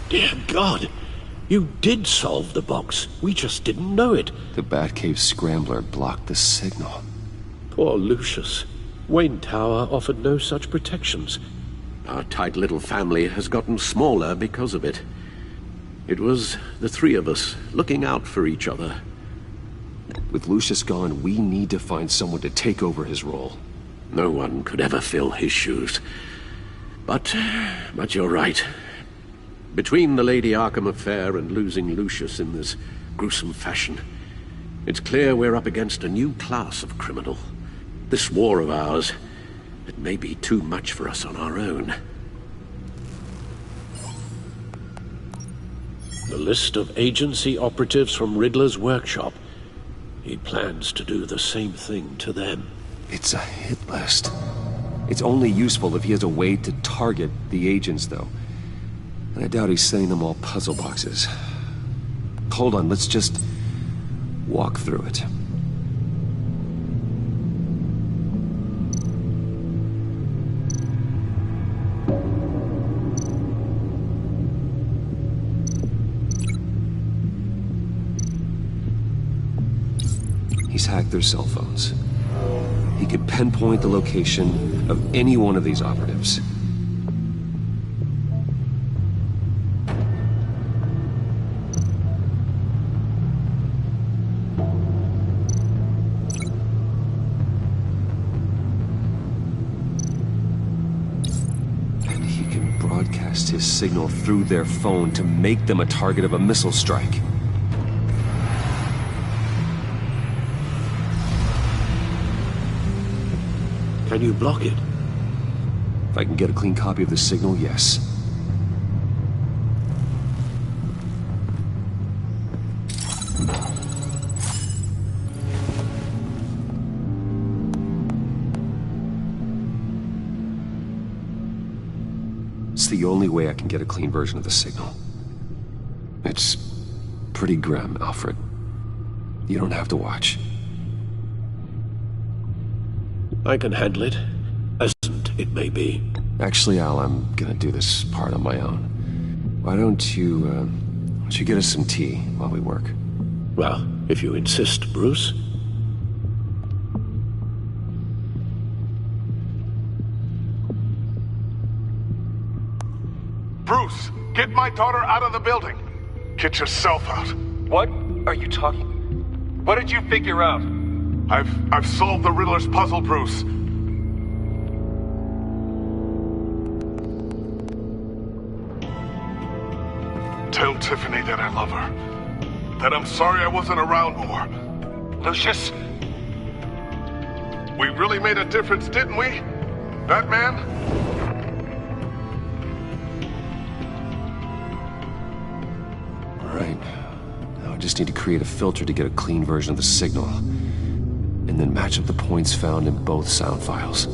[SPEAKER 14] Dear God! You did solve the box. We just didn't know it.
[SPEAKER 1] The Batcave scrambler blocked the signal.
[SPEAKER 14] Poor Lucius. Wayne Tower offered no such protections. Our tight little family has gotten smaller because of it. It was the three of us looking out for each other.
[SPEAKER 1] With Lucius gone, we need to find someone to take over his role.
[SPEAKER 14] No one could ever fill his shoes. But you're right. Between the Lady Arkham affair and losing Lucius in this gruesome fashion, it's clear we're up against a new class of criminal. This war of ours, it may be too much for us on our own. The list of agency operatives from Riddler's workshop. He plans to do the same thing to them.
[SPEAKER 1] It's a hit list. It's only useful if he has a way to target the agents, though. And I doubt he's sending them all puzzle boxes. Hold on, let's just walk through it. He's hacked their cell phones. He could pinpoint the location of any one of these operatives. his signal through their phone to make them a target of a missile strike.
[SPEAKER 14] Can you block it?
[SPEAKER 1] If I can get a clean copy of the signal, yes. It's the only way I can get a clean version of the signal. It's pretty grim, Alfred. You don't have to watch.
[SPEAKER 14] I can handle it. Pleasant it may be.
[SPEAKER 1] Actually, Al, I'm gonna do this part on my own. Why don't you get us some tea while we work?
[SPEAKER 14] Well, if you insist, Bruce.
[SPEAKER 13] Bruce, get my daughter out of the building. Get yourself out.
[SPEAKER 3] What are you talking? What did you figure out?
[SPEAKER 13] I've solved the Riddler's puzzle, Bruce. Tell Tiffany that I love her. That I'm sorry I wasn't around more.
[SPEAKER 3] Lucius?
[SPEAKER 13] We really made a difference, didn't we? Batman?
[SPEAKER 1] All right. Now I just need to create a filter to get a clean version of the signal. And then match up the points found in both sound files.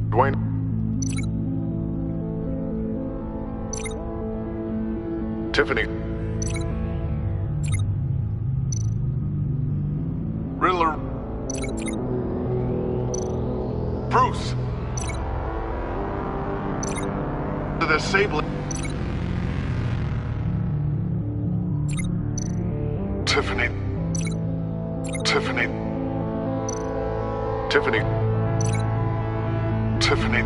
[SPEAKER 13] Dwayne. Tiffany. Riddler. Bruce. To disable it. Tiffany. Tiffany. Tiffany. Tiffany.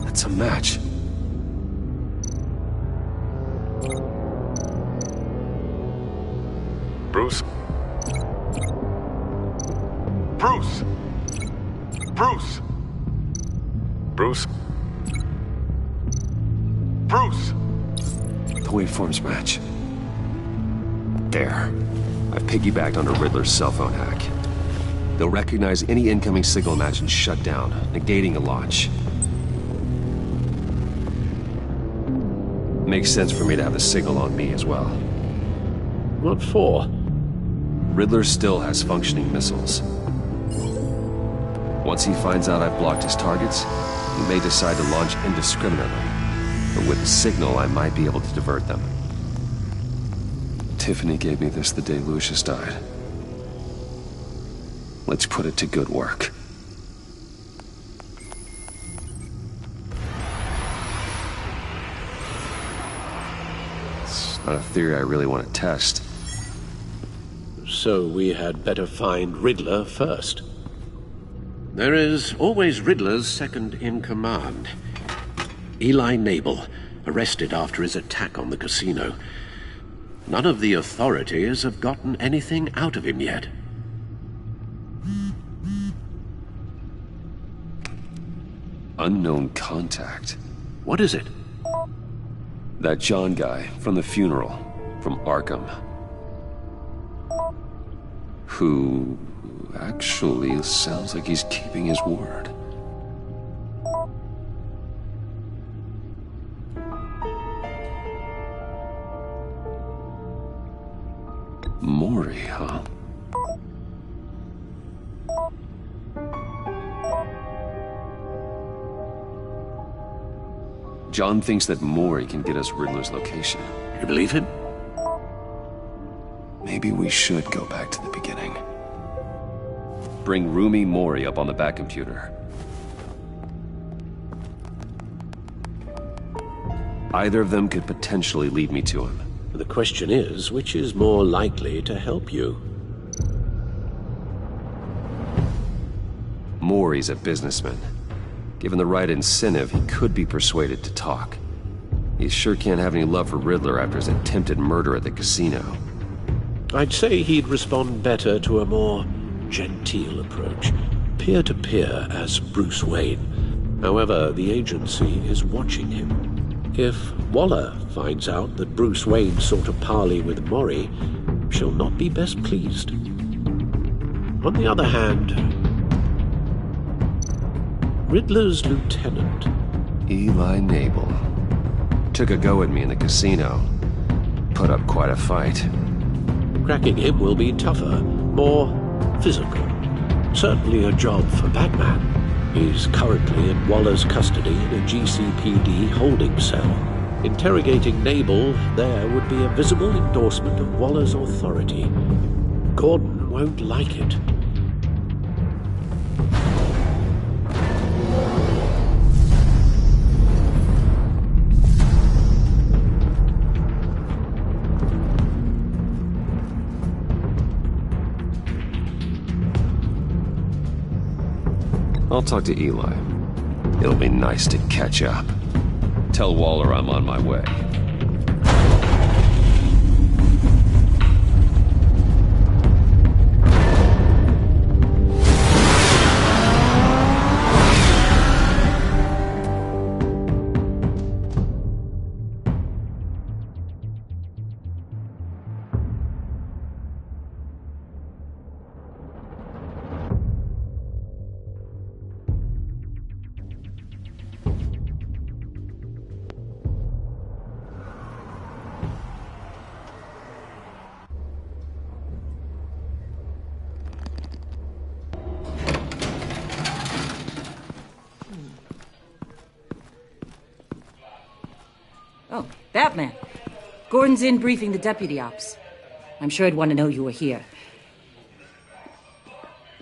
[SPEAKER 1] That's a match.
[SPEAKER 13] Bruce. Bruce. Bruce. Bruce. Bruce.
[SPEAKER 1] The waveforms match. There. I've piggybacked onto Riddler's cell phone hack. They'll recognize any incoming signal match and shut down, negating a launch. Makes sense for me to have the signal on me as well.
[SPEAKER 14] What for?
[SPEAKER 1] Riddler still has functioning missiles. Once he finds out I've blocked his targets, he may decide to launch indiscriminately. But with the signal, I might be able to divert them. Tiffany gave me this the day Lucius died. Let's put it to good work. It's not a theory I really want to test.
[SPEAKER 14] So we had better find Riddler first. There is always Riddler's second-in-command. Eli Nabel, arrested after his attack on the casino. None of the authorities have gotten anything out of him yet.
[SPEAKER 1] Unknown contact.
[SPEAKER 14] What is it?
[SPEAKER 1] That John guy from the funeral, from Arkham. Who actually sounds like he's keeping his word. Mori, huh? John thinks that Mori can get us Riddler's location.
[SPEAKER 14] You believe him?
[SPEAKER 1] Maybe we should go back to the beginning. Bring Rumi Mori up on the back computer. Either of them could potentially lead me to him.
[SPEAKER 14] The question is, which is more likely to help you?
[SPEAKER 1] Mori's a businessman. Given the right incentive, he could be persuaded to talk. He sure can't have any love for Riddler after his attempted murder at the casino.
[SPEAKER 14] I'd say he'd respond better to a more genteel approach, peer-to-peer as Bruce Wayne. However, the agency is watching him. If Waller finds out that Bruce Wayne sought a parley with Mori, she'll not be best pleased. On the other hand, Riddler's lieutenant,
[SPEAKER 1] Eli Nabel, took a go at me in the casino. Put up quite a fight.
[SPEAKER 14] Cracking him will be tougher, more physical. Certainly a job for Batman. He's currently in Waller's custody in a GCPD holding cell. Interrogating Nabel there would be a visible endorsement of Waller's authority. Gordon won't like it.
[SPEAKER 1] I'll talk to Eli. It'll be nice to catch up. Tell Waller I'm on my way.
[SPEAKER 18] Oh, Batman. Gordon's in briefing the deputy ops. I'm sure I'd want to know you were here.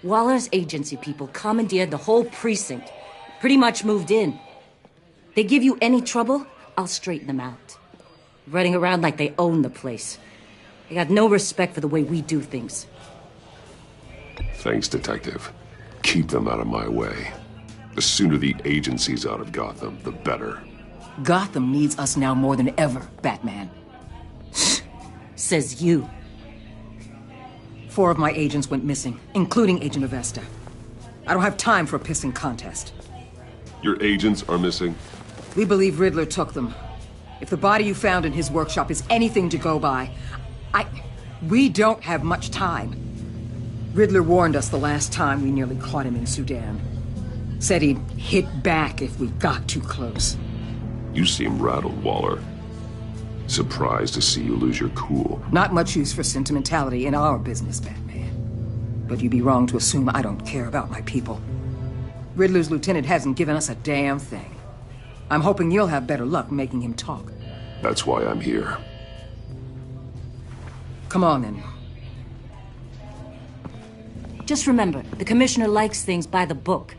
[SPEAKER 18] Waller's agency people commandeered the whole precinct. Pretty much moved in. They give you any trouble, I'll straighten them out. Running around like they own the place. They got no respect for the way we do things.
[SPEAKER 8] Thanks, Detective. Keep them out of my way. The sooner the agency's out of Gotham, the better.
[SPEAKER 18] Gotham needs us now more than ever, Batman. Says you.
[SPEAKER 5] 4 of my agents went missing, including Agent Avesta. I don't have time for a pissing contest.
[SPEAKER 8] Your agents are missing?
[SPEAKER 5] We believe Riddler took them. If the body you found in his workshop is anything to go by, we don't have much time. Riddler warned us the last time we nearly caught him in Sudan. Said he'd hit back if we got too close.
[SPEAKER 8] You seem rattled, Waller. Surprised to see you lose your cool.
[SPEAKER 5] Not much use for sentimentality in our business, Batman. But you'd be wrong to assume I don't care about my people. Riddler's lieutenant hasn't given us a damn thing. I'm hoping you'll have better luck making him talk.
[SPEAKER 8] That's why I'm here.
[SPEAKER 5] Come on, then.
[SPEAKER 18] Just remember, the commissioner likes things by the book.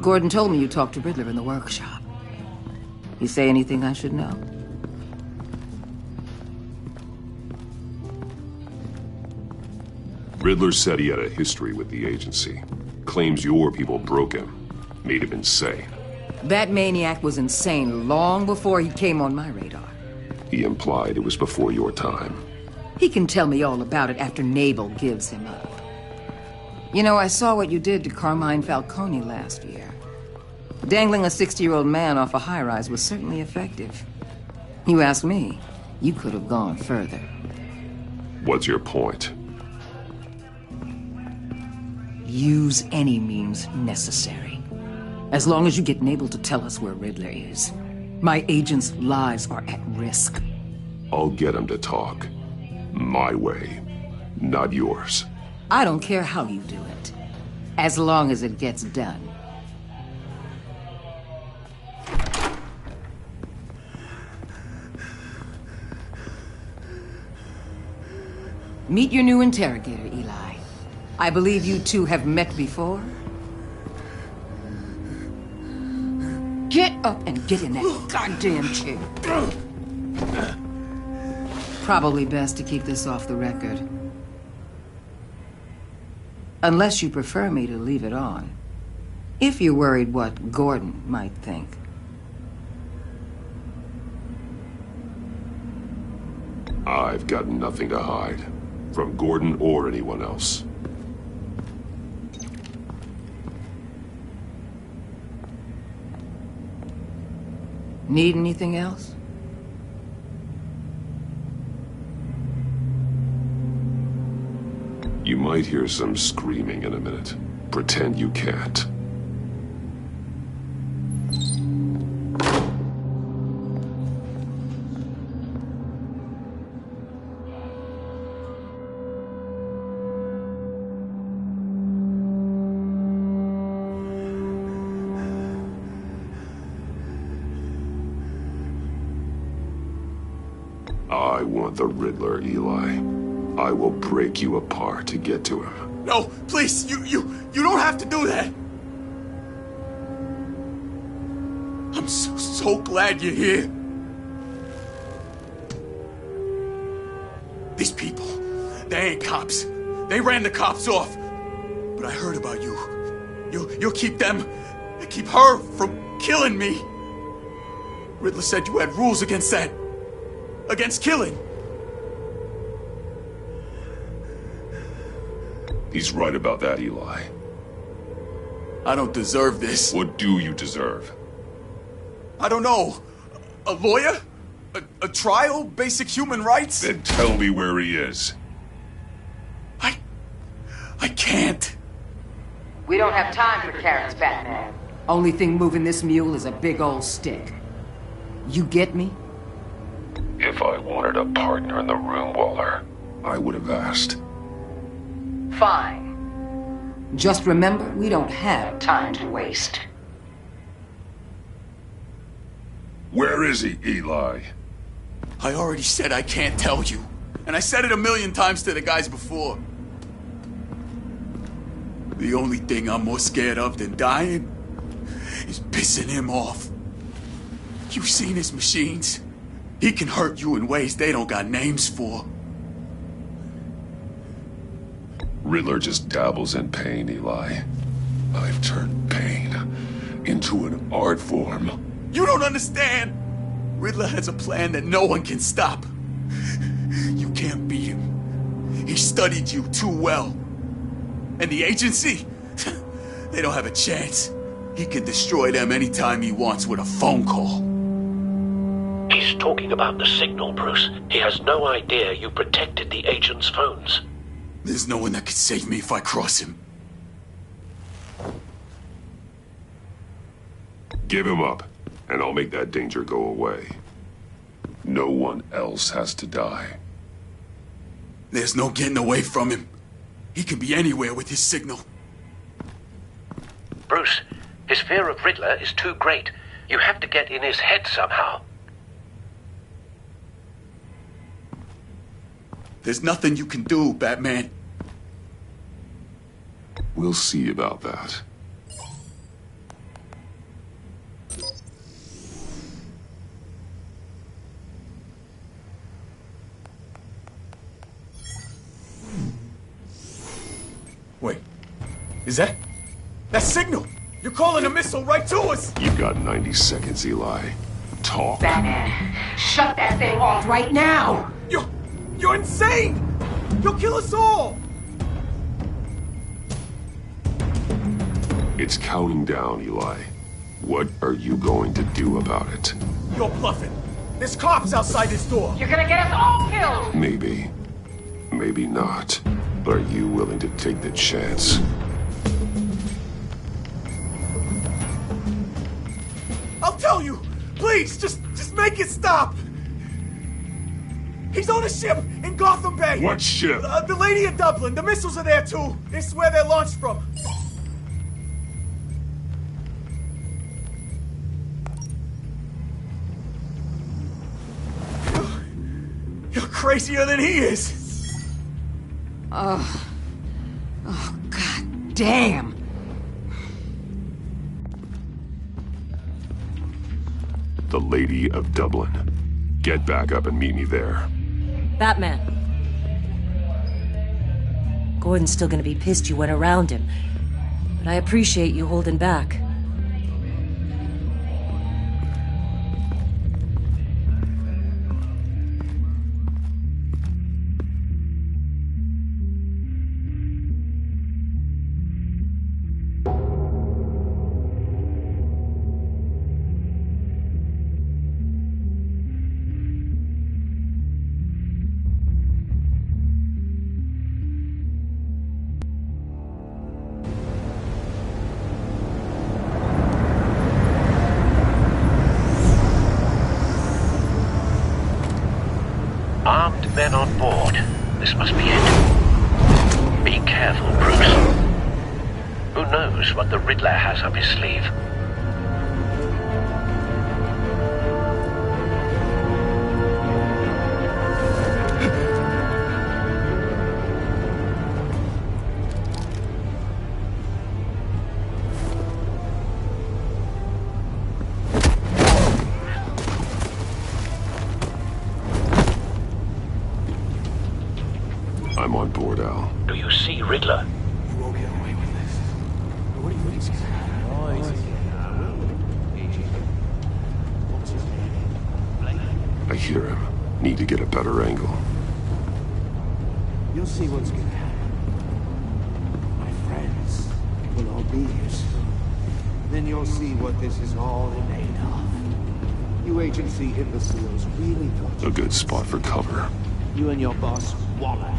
[SPEAKER 5] Gordon told me you talked to Riddler in the workshop. You say anything I should know?
[SPEAKER 8] Riddler said he had a history with the agency. Claims your people broke him. Made him insane.
[SPEAKER 5] That maniac was insane long before he came on my radar.
[SPEAKER 8] He implied it was before your time.
[SPEAKER 5] He can tell me all about it after Nabel gives him up. You know, I saw what you did to Carmine Falcone last year. Dangling a 60-year-old man off a high-rise was certainly effective. You ask me, you could have gone further.
[SPEAKER 8] What's your point?
[SPEAKER 5] Use any means necessary. As long as you get Nabel to tell us where Riddler is. My agents' lives are at risk.
[SPEAKER 8] I'll get him to talk. My way, not yours.
[SPEAKER 5] I don't care how you do it, as long as it gets done. Meet your new interrogator, Eli. I believe you two have met before. Get up and get in that goddamn chair. Probably best to keep this off the record. Unless you prefer me to leave it on. If you're worried what Gordon might think.
[SPEAKER 8] I've got nothing to hide. From Gordon or anyone else.
[SPEAKER 5] Need anything else?
[SPEAKER 8] You might hear some screaming in a minute. Pretend you can't. I want the Riddler, Eli. I will break you apart to get to him.
[SPEAKER 10] No, please, you don't have to do that. I'm so glad you're here. These people, they ain't cops. They ran the cops off. But I heard about you. You'll keep them, keep her from killing me. Riddler said you had rules against that. Against killing.
[SPEAKER 8] He's right about that, Eli.
[SPEAKER 10] I don't deserve this.
[SPEAKER 8] What do you deserve?
[SPEAKER 10] I don't know. A lawyer? A trial? Basic human rights?
[SPEAKER 8] Then tell me where he is.
[SPEAKER 10] I can't.
[SPEAKER 5] We don't have time for carrots, Batman. Only thing moving this mule is a big old stick. You get me?
[SPEAKER 8] If I wanted a partner in the room, Waller, I would have asked.
[SPEAKER 5] Fine. Just remember, we don't have time to waste.
[SPEAKER 8] Where is he, Eli?
[SPEAKER 10] I already said I can't tell you. And I said it 1,000,000 times to the guys before. The only thing I'm more scared of than dying is pissing him off. You've seen his machines. He can hurt you in ways they don't got names for.
[SPEAKER 8] Riddler just dabbles in pain, Eli. I've turned pain into an art form.
[SPEAKER 10] You don't understand! Riddler has a plan that no one can stop. You can't beat him. He studied you too well. And the agency? They don't have a chance. He can destroy them anytime he wants with a phone call.
[SPEAKER 4] He's talking about the signal, Bruce. He has no idea you protected the agent's phones.
[SPEAKER 10] There's no one that can save me if I cross him.
[SPEAKER 8] Give him up, and I'll make that danger go away. No one else has to die.
[SPEAKER 10] There's no getting away from him. He can be anywhere with his signal.
[SPEAKER 4] Bruce, his fear of Riddler is too great. You have to get in his head somehow.
[SPEAKER 10] There's nothing you can do, Batman.
[SPEAKER 8] We'll see about that.
[SPEAKER 10] Wait, is that signal? You're calling a missile right to us!
[SPEAKER 8] You've got 90 seconds, Eli. Talk.
[SPEAKER 5] Batman, shut that thing off right now!
[SPEAKER 10] You're insane! You'll kill us all!
[SPEAKER 8] It's counting down, Eli. What are you going to do about it?
[SPEAKER 10] You're bluffing. There's cops outside this door.
[SPEAKER 5] You're gonna get us all killed!
[SPEAKER 8] Maybe. Maybe not. But are you willing to take the chance?
[SPEAKER 10] I'll tell you! Please, just make it stop! He's on a ship in Gotham Bay!
[SPEAKER 8] What ship?
[SPEAKER 10] The Lady of Dublin. The missiles are there, too. This is where they're launched from. You're crazier than he is!
[SPEAKER 5] Oh, God damn!
[SPEAKER 8] The Lady of Dublin. Get back up and meet me there.
[SPEAKER 18] Batman. Gordon's still gonna be pissed you went around him. but I appreciate you holding back.
[SPEAKER 21] Armed men on board. This must be it. Be careful, Bruce. Who knows what the Riddler has up his sleeve?
[SPEAKER 8] I'm on board, Al.
[SPEAKER 21] Do you see Riddler?
[SPEAKER 20] You won't get away with this. What do you think?
[SPEAKER 8] I hear him. Need to get a better angle.
[SPEAKER 12] You'll see what's gonna happen. My friends will all be here soon. Then you'll see what this is all made of. You agency imbeciles really thought
[SPEAKER 8] A good spot for cover.
[SPEAKER 12] you and your boss Waller.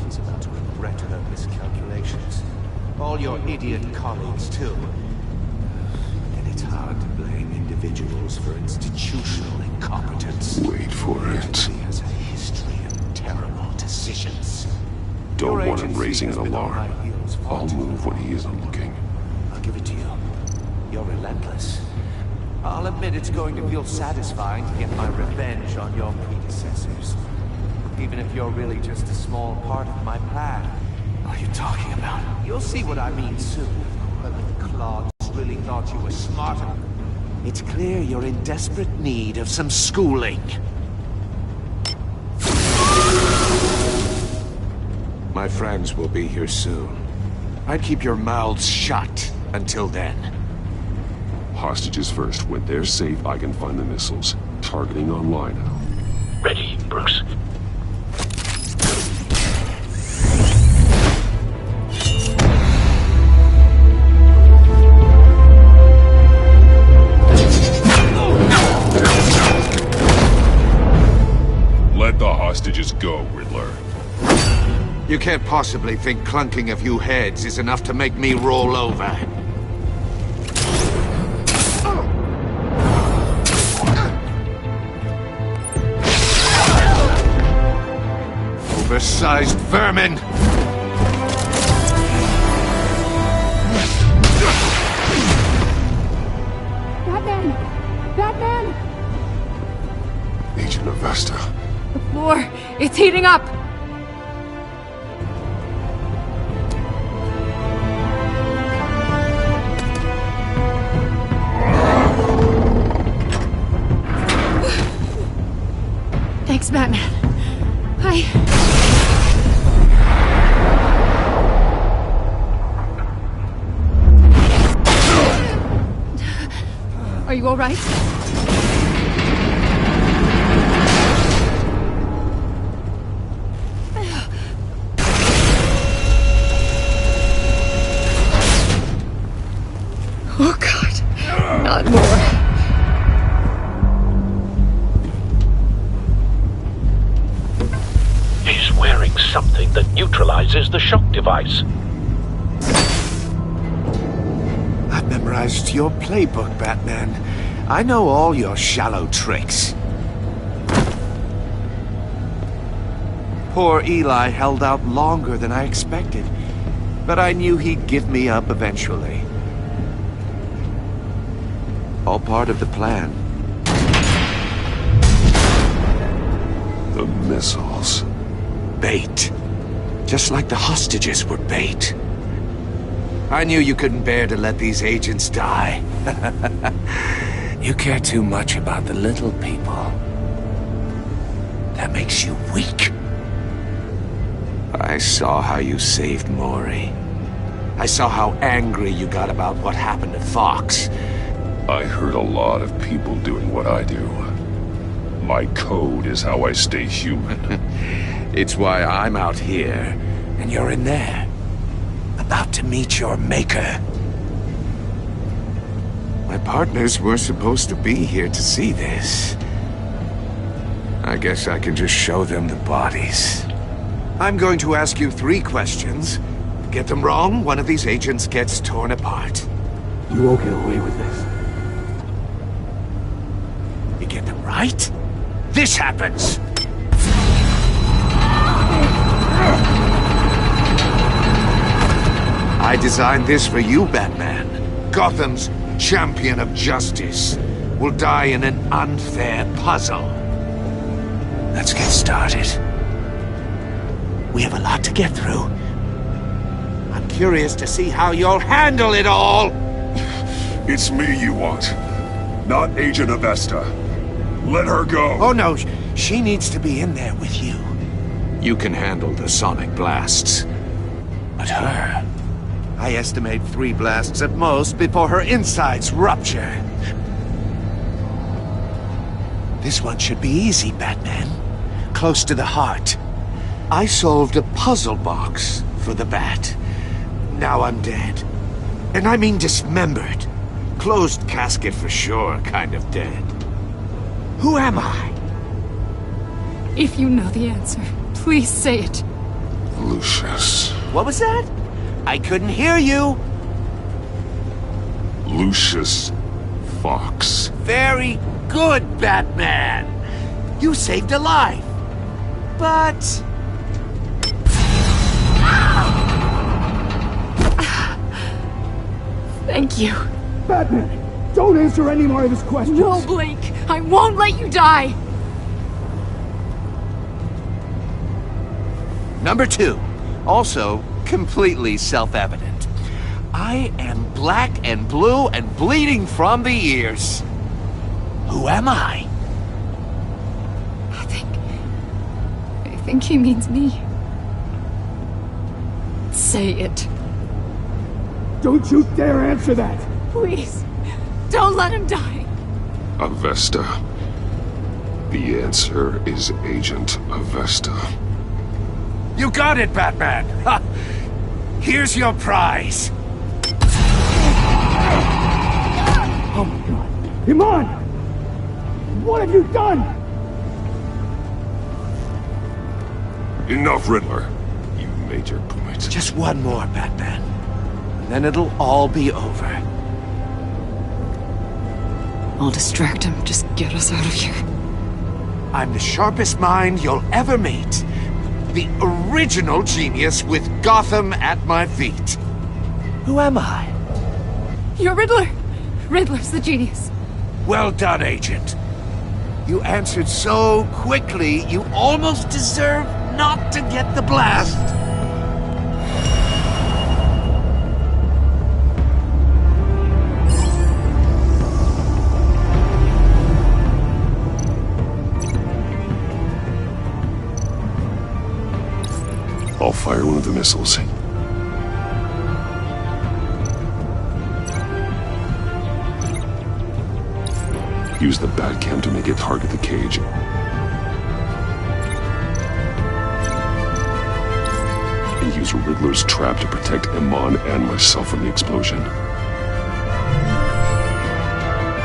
[SPEAKER 12] She's about to regret her miscalculations. All your idiot colleagues, too. And it's hard to blame individuals for institutional incompetence.
[SPEAKER 8] Wait for it.
[SPEAKER 12] He has a history of terrible decisions.
[SPEAKER 8] Don't want him raising an alarm. I'll move when he isn't looking.
[SPEAKER 12] I'll give it to you. You're relentless. I'll admit it's going to feel satisfying to get my revenge on your predecessors. Even if you're really just a small part of my plan. What are you talking about? You'll see what I mean soon. But the clods really thought you were smarter. It's clear you're in desperate need of some schooling.
[SPEAKER 7] My friends will be here soon. I'd keep your mouths shut until then.
[SPEAKER 8] Hostages first. When they're safe, I can find the missiles. Targeting online now.
[SPEAKER 21] Ready, Bruce.
[SPEAKER 8] Let the hostages go, Riddler.
[SPEAKER 7] You can't possibly think clunking a few heads is enough to make me roll over. Oversized vermin!
[SPEAKER 15] Batman! Batman!
[SPEAKER 8] Agent Avesta.
[SPEAKER 15] The floor, it's heating up! Thanks, Batman. Are you all right? Oh, God. Not more.
[SPEAKER 21] He's wearing something that neutralizes the shock device.
[SPEAKER 7] I've memorized your playbook, Batman. I know all your shallow tricks. Poor Eli held out longer than I expected, but I knew he'd give me up eventually. All part of the plan.
[SPEAKER 8] The missiles.
[SPEAKER 7] Bait. Just like the hostages were bait. I knew you couldn't bear to let these agents die. You care too much about the little people. That makes you weak. I saw how you saved Maury. I saw how angry you got about what happened to Fox.
[SPEAKER 8] I heard a lot of people doing what I do. My code is how I stay human.
[SPEAKER 7] It's why I'm out here, and you're in there. About to meet your maker. My partners were supposed to be here to see this. I guess I can just show them the bodies. I'm going to ask you 3 questions. Get them wrong, one of these agents gets torn apart.
[SPEAKER 20] You won't get away with this.
[SPEAKER 7] You get them right, this happens! I designed this for you, Batman. Gotham's champion of justice will die in an unfair puzzle. Let's get started. We have a lot to get through. I'm curious to see how you'll handle it all!
[SPEAKER 8] It's me you want, not Agent Avesta. Let her go!
[SPEAKER 7] Oh no, she needs to be in there with you. You can handle the sonic blasts. But her... I estimate 3 blasts at most before her insides rupture. This one should be easy, Batman. Close to the heart. I solved a puzzle box for the Bat. Now I'm dead. And I mean dismembered. Closed casket for sure, kind of dead. Who am I?
[SPEAKER 15] If you know the answer, please say it.
[SPEAKER 8] Lucius.
[SPEAKER 7] What was that? I couldn't hear you.
[SPEAKER 8] Lucius Fox.
[SPEAKER 7] Very good, Batman. You saved a life. But...
[SPEAKER 15] Thank you.
[SPEAKER 20] Batman, don't answer any more of his questions.
[SPEAKER 15] No, Blake. I won't let you die.
[SPEAKER 7] Number 2. Also, completely self-evident. I am black and blue and bleeding from the ears. Who am I?
[SPEAKER 15] I think he means me. Say it.
[SPEAKER 20] Don't you dare answer that!
[SPEAKER 15] Please, don't let him die.
[SPEAKER 8] Avesta. The answer is Agent Avesta.
[SPEAKER 7] You got it, Batman! Ha! Here's your prize!
[SPEAKER 20] Oh my god! Iman! What have you done?
[SPEAKER 8] Enough, Riddler. You made your point.
[SPEAKER 7] Just one more, Batman. And then it'll all be over.
[SPEAKER 15] I'll distract him. Just get us out of here.
[SPEAKER 7] I'm the sharpest mind you'll ever meet. The original genius with Gotham at my feet. Who am I?
[SPEAKER 15] You're Riddler. Riddler's the genius.
[SPEAKER 7] Well done, Agent. You answered so quickly, you almost deserve not to get the blast.
[SPEAKER 8] I'll fire one of the missiles. Use the Batcam to make it target the cage. And use Riddler's trap to protect Iman and myself from the explosion.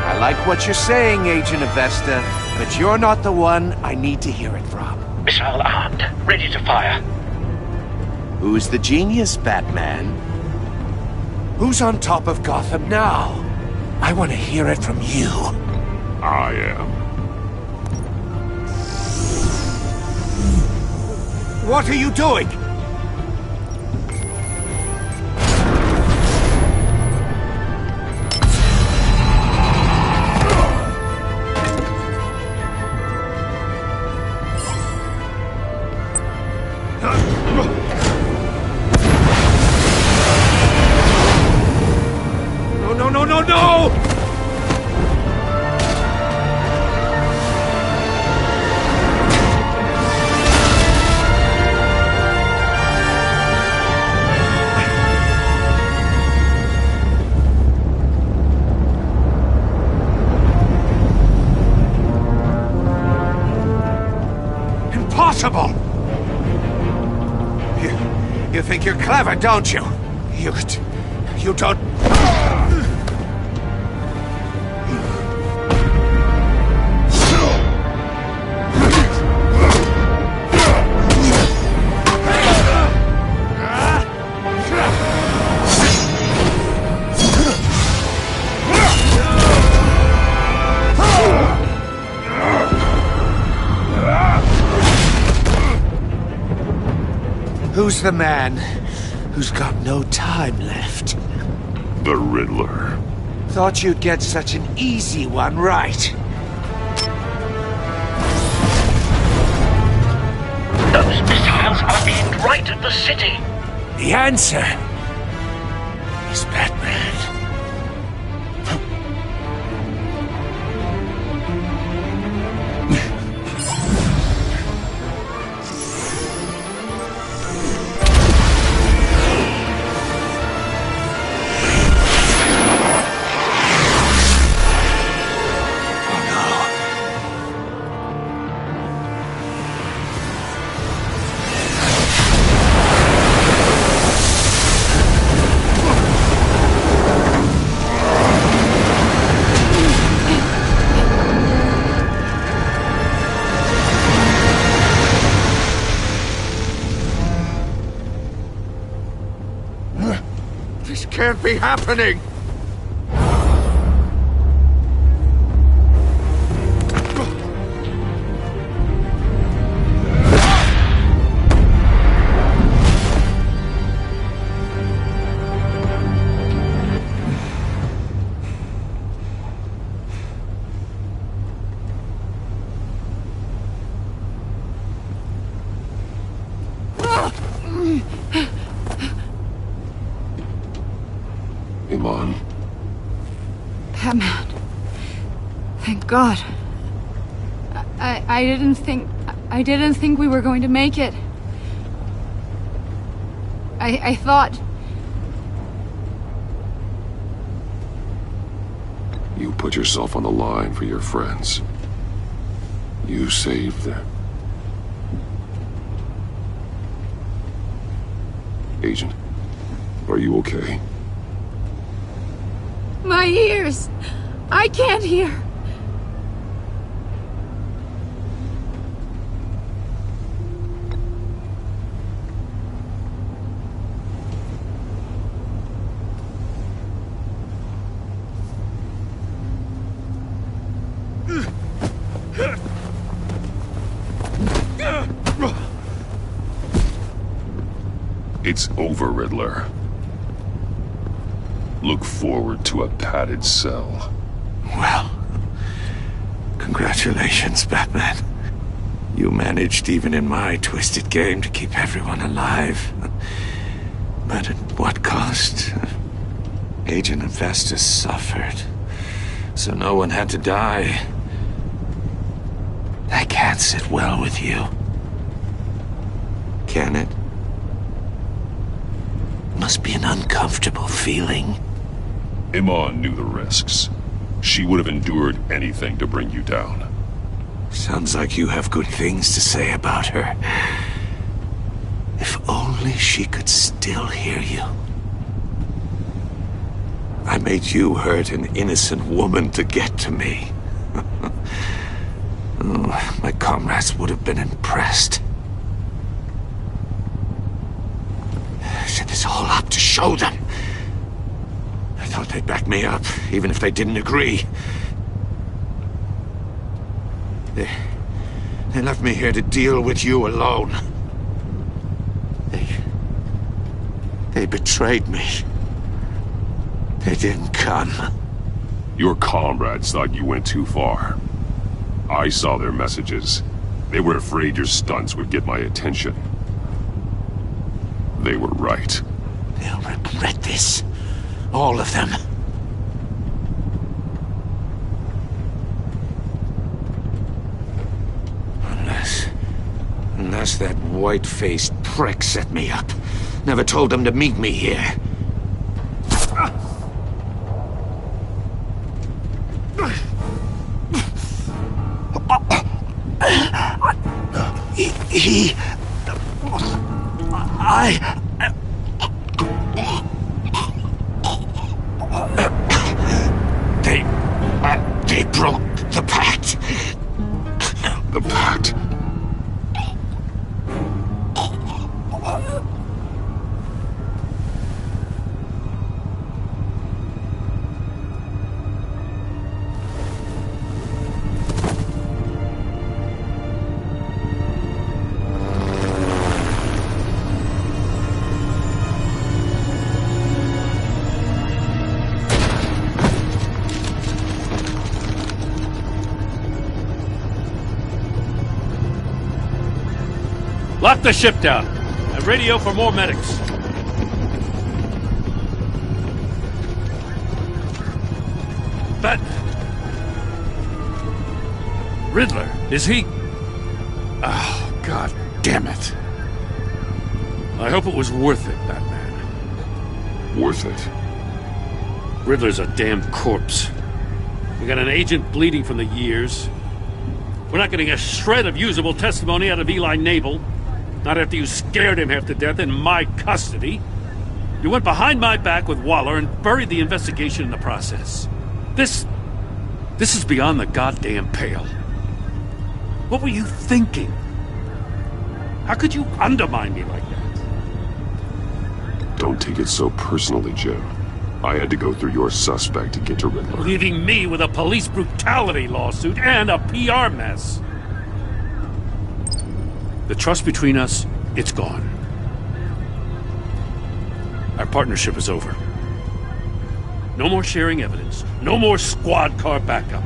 [SPEAKER 7] I like what you're saying, Agent Avesta, but you're not the one I need to hear it from.
[SPEAKER 21] Missile armed, ready to fire.
[SPEAKER 7] Who's the genius, Batman? Who's on top of Gotham now? I want to hear it from you.
[SPEAKER 8] I am.
[SPEAKER 7] What are you doing?
[SPEAKER 21] No!
[SPEAKER 7] You think you're clever, don't you? You don't... Who's the man who's got no time left?
[SPEAKER 8] The Riddler.
[SPEAKER 7] Thought you'd get such an easy one right.
[SPEAKER 4] Those missiles are aimed right at the city.
[SPEAKER 7] The answer is Batman. This can't be happening!
[SPEAKER 8] Iman.
[SPEAKER 15] Batman. Thank God. I didn't think we were going to make it. I thought...
[SPEAKER 8] You put yourself on the line for your friends. You saved them. Agent, are you okay?
[SPEAKER 15] My ears! I can't hear!
[SPEAKER 8] It's over, Riddler. Look forward to a padded cell.
[SPEAKER 7] Well, congratulations, Batman. You managed, even in my twisted game, to keep everyone alive. But at what cost? Agent Infestus suffered, so no one had to die. That can't sit well with you. Can it? Must be an uncomfortable feeling.
[SPEAKER 8] Iman knew the risks. She would have endured anything to bring you down.
[SPEAKER 7] Sounds like you have good things to say about her. If only she could still hear you. I made you hurt an innocent woman to get to me. Oh, my comrades would have been impressed. Set this all up to show them. I thought they'd back me up, even if they didn't agree. They left me here to deal with you alone. They betrayed me. They didn't come.
[SPEAKER 8] Your comrades thought you went too far. I saw their messages. They were afraid your stunts would get my attention. They were right.
[SPEAKER 7] They'll regret this. All of them. Unless that white-faced prick set me up. Never told them to meet me here. They broke the pact.
[SPEAKER 13] The pact?
[SPEAKER 6] Lock the ship down. And radio for more medics. But... Riddler, is he... Oh, God damn it. I hope it was worth it, Batman.
[SPEAKER 13] Worth it?
[SPEAKER 6] Riddler's a damn corpse. We got an agent bleeding from the years. We're not getting a shred of usable testimony out of Eli Nabel. Not after you scared him half to death in my custody. You went behind my back with Waller and buried the investigation in the process. This is beyond the goddamn pale. What were you thinking? How could you undermine me like that?
[SPEAKER 8] Don't take it so personally, Jim. I had to go through your suspect to get to Riddler.
[SPEAKER 6] Leaving me with a police brutality lawsuit and a PR mess. The trust between us, it's gone. Our partnership is over. No more sharing evidence. No more squad car backup.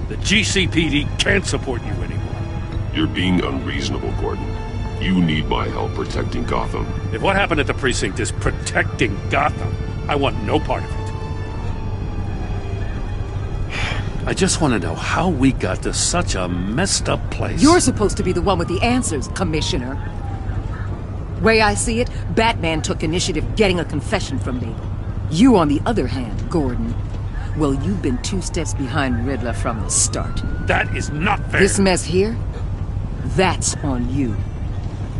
[SPEAKER 6] The GCPD can't support you anymore.
[SPEAKER 8] You're being unreasonable, Gordon. You need my help protecting Gotham.
[SPEAKER 6] If what happened at the precinct is protecting Gotham, I want no part of it. I just want to know how we got to such a messed up place.
[SPEAKER 5] You're supposed to be the one with the answers, Commissioner. Way I see it, Batman took initiative getting a confession from me. You, on the other hand, Gordon, well, you've been 2 steps behind Riddler from the start.
[SPEAKER 6] That is not fair.
[SPEAKER 5] This mess here, that's on you.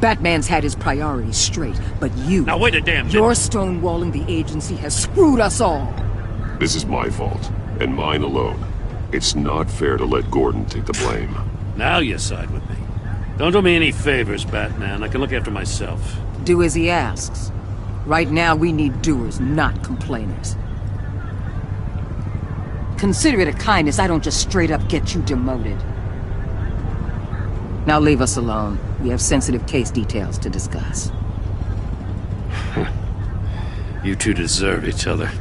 [SPEAKER 5] Batman's had his priorities straight, but you...
[SPEAKER 6] Now wait a damn minute.
[SPEAKER 5] Your stonewalling the agency has screwed us all.
[SPEAKER 8] This is my fault, and mine alone. It's not fair to let Gordon take the blame.
[SPEAKER 6] Now you side with me. Don't do me any favors, Batman. I can look after myself.
[SPEAKER 5] Do as he asks. Right now, we need doers, not complainers. Consider it a kindness I don't just straight up get you demoted. Now leave us alone. We have sensitive case details to discuss.
[SPEAKER 6] You two deserve each other.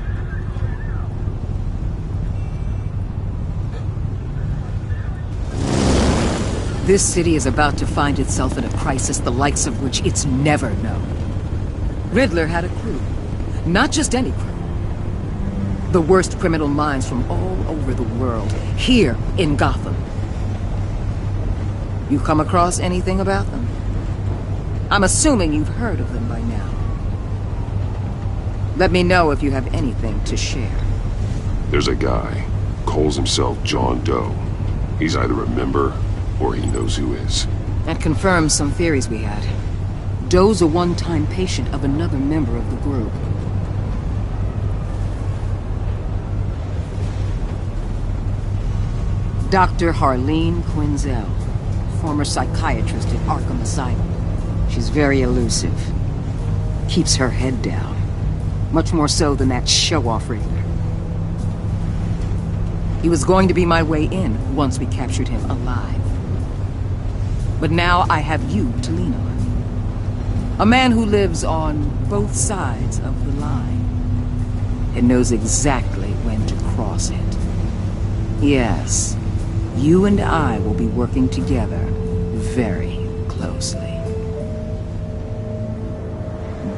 [SPEAKER 5] This city is about to find itself in a crisis the likes of which it's never known. Riddler had a crew. Not just any crew. The worst criminal minds from all over the world, here in Gotham. You come across anything about them? I'm assuming you've heard of them by now. Let me know if you have anything to share.
[SPEAKER 8] There's a guy, calls himself John Doe. He's either a member, or he knows who is.
[SPEAKER 5] That confirms some theories we had. Doe's a one-time patient of another member of the group. Dr. Harleen Quinzel, former psychiatrist at Arkham Asylum. She's very elusive. Keeps her head down. Much more so than that show-off Riddler. He was going to be my way in once we captured him alive. But now I have you to lean on. A man who lives on both sides of the line and knows exactly when to cross it. Yes, you and I will be working together very closely.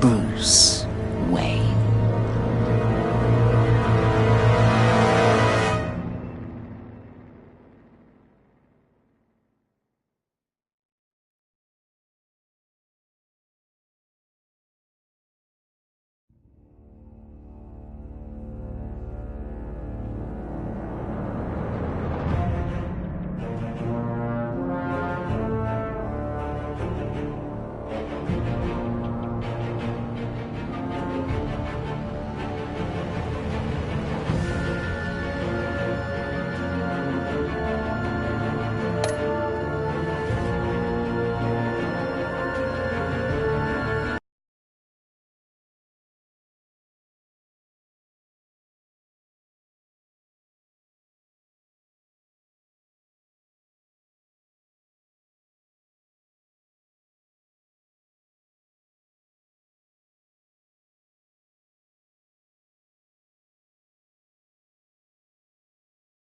[SPEAKER 5] Bruce.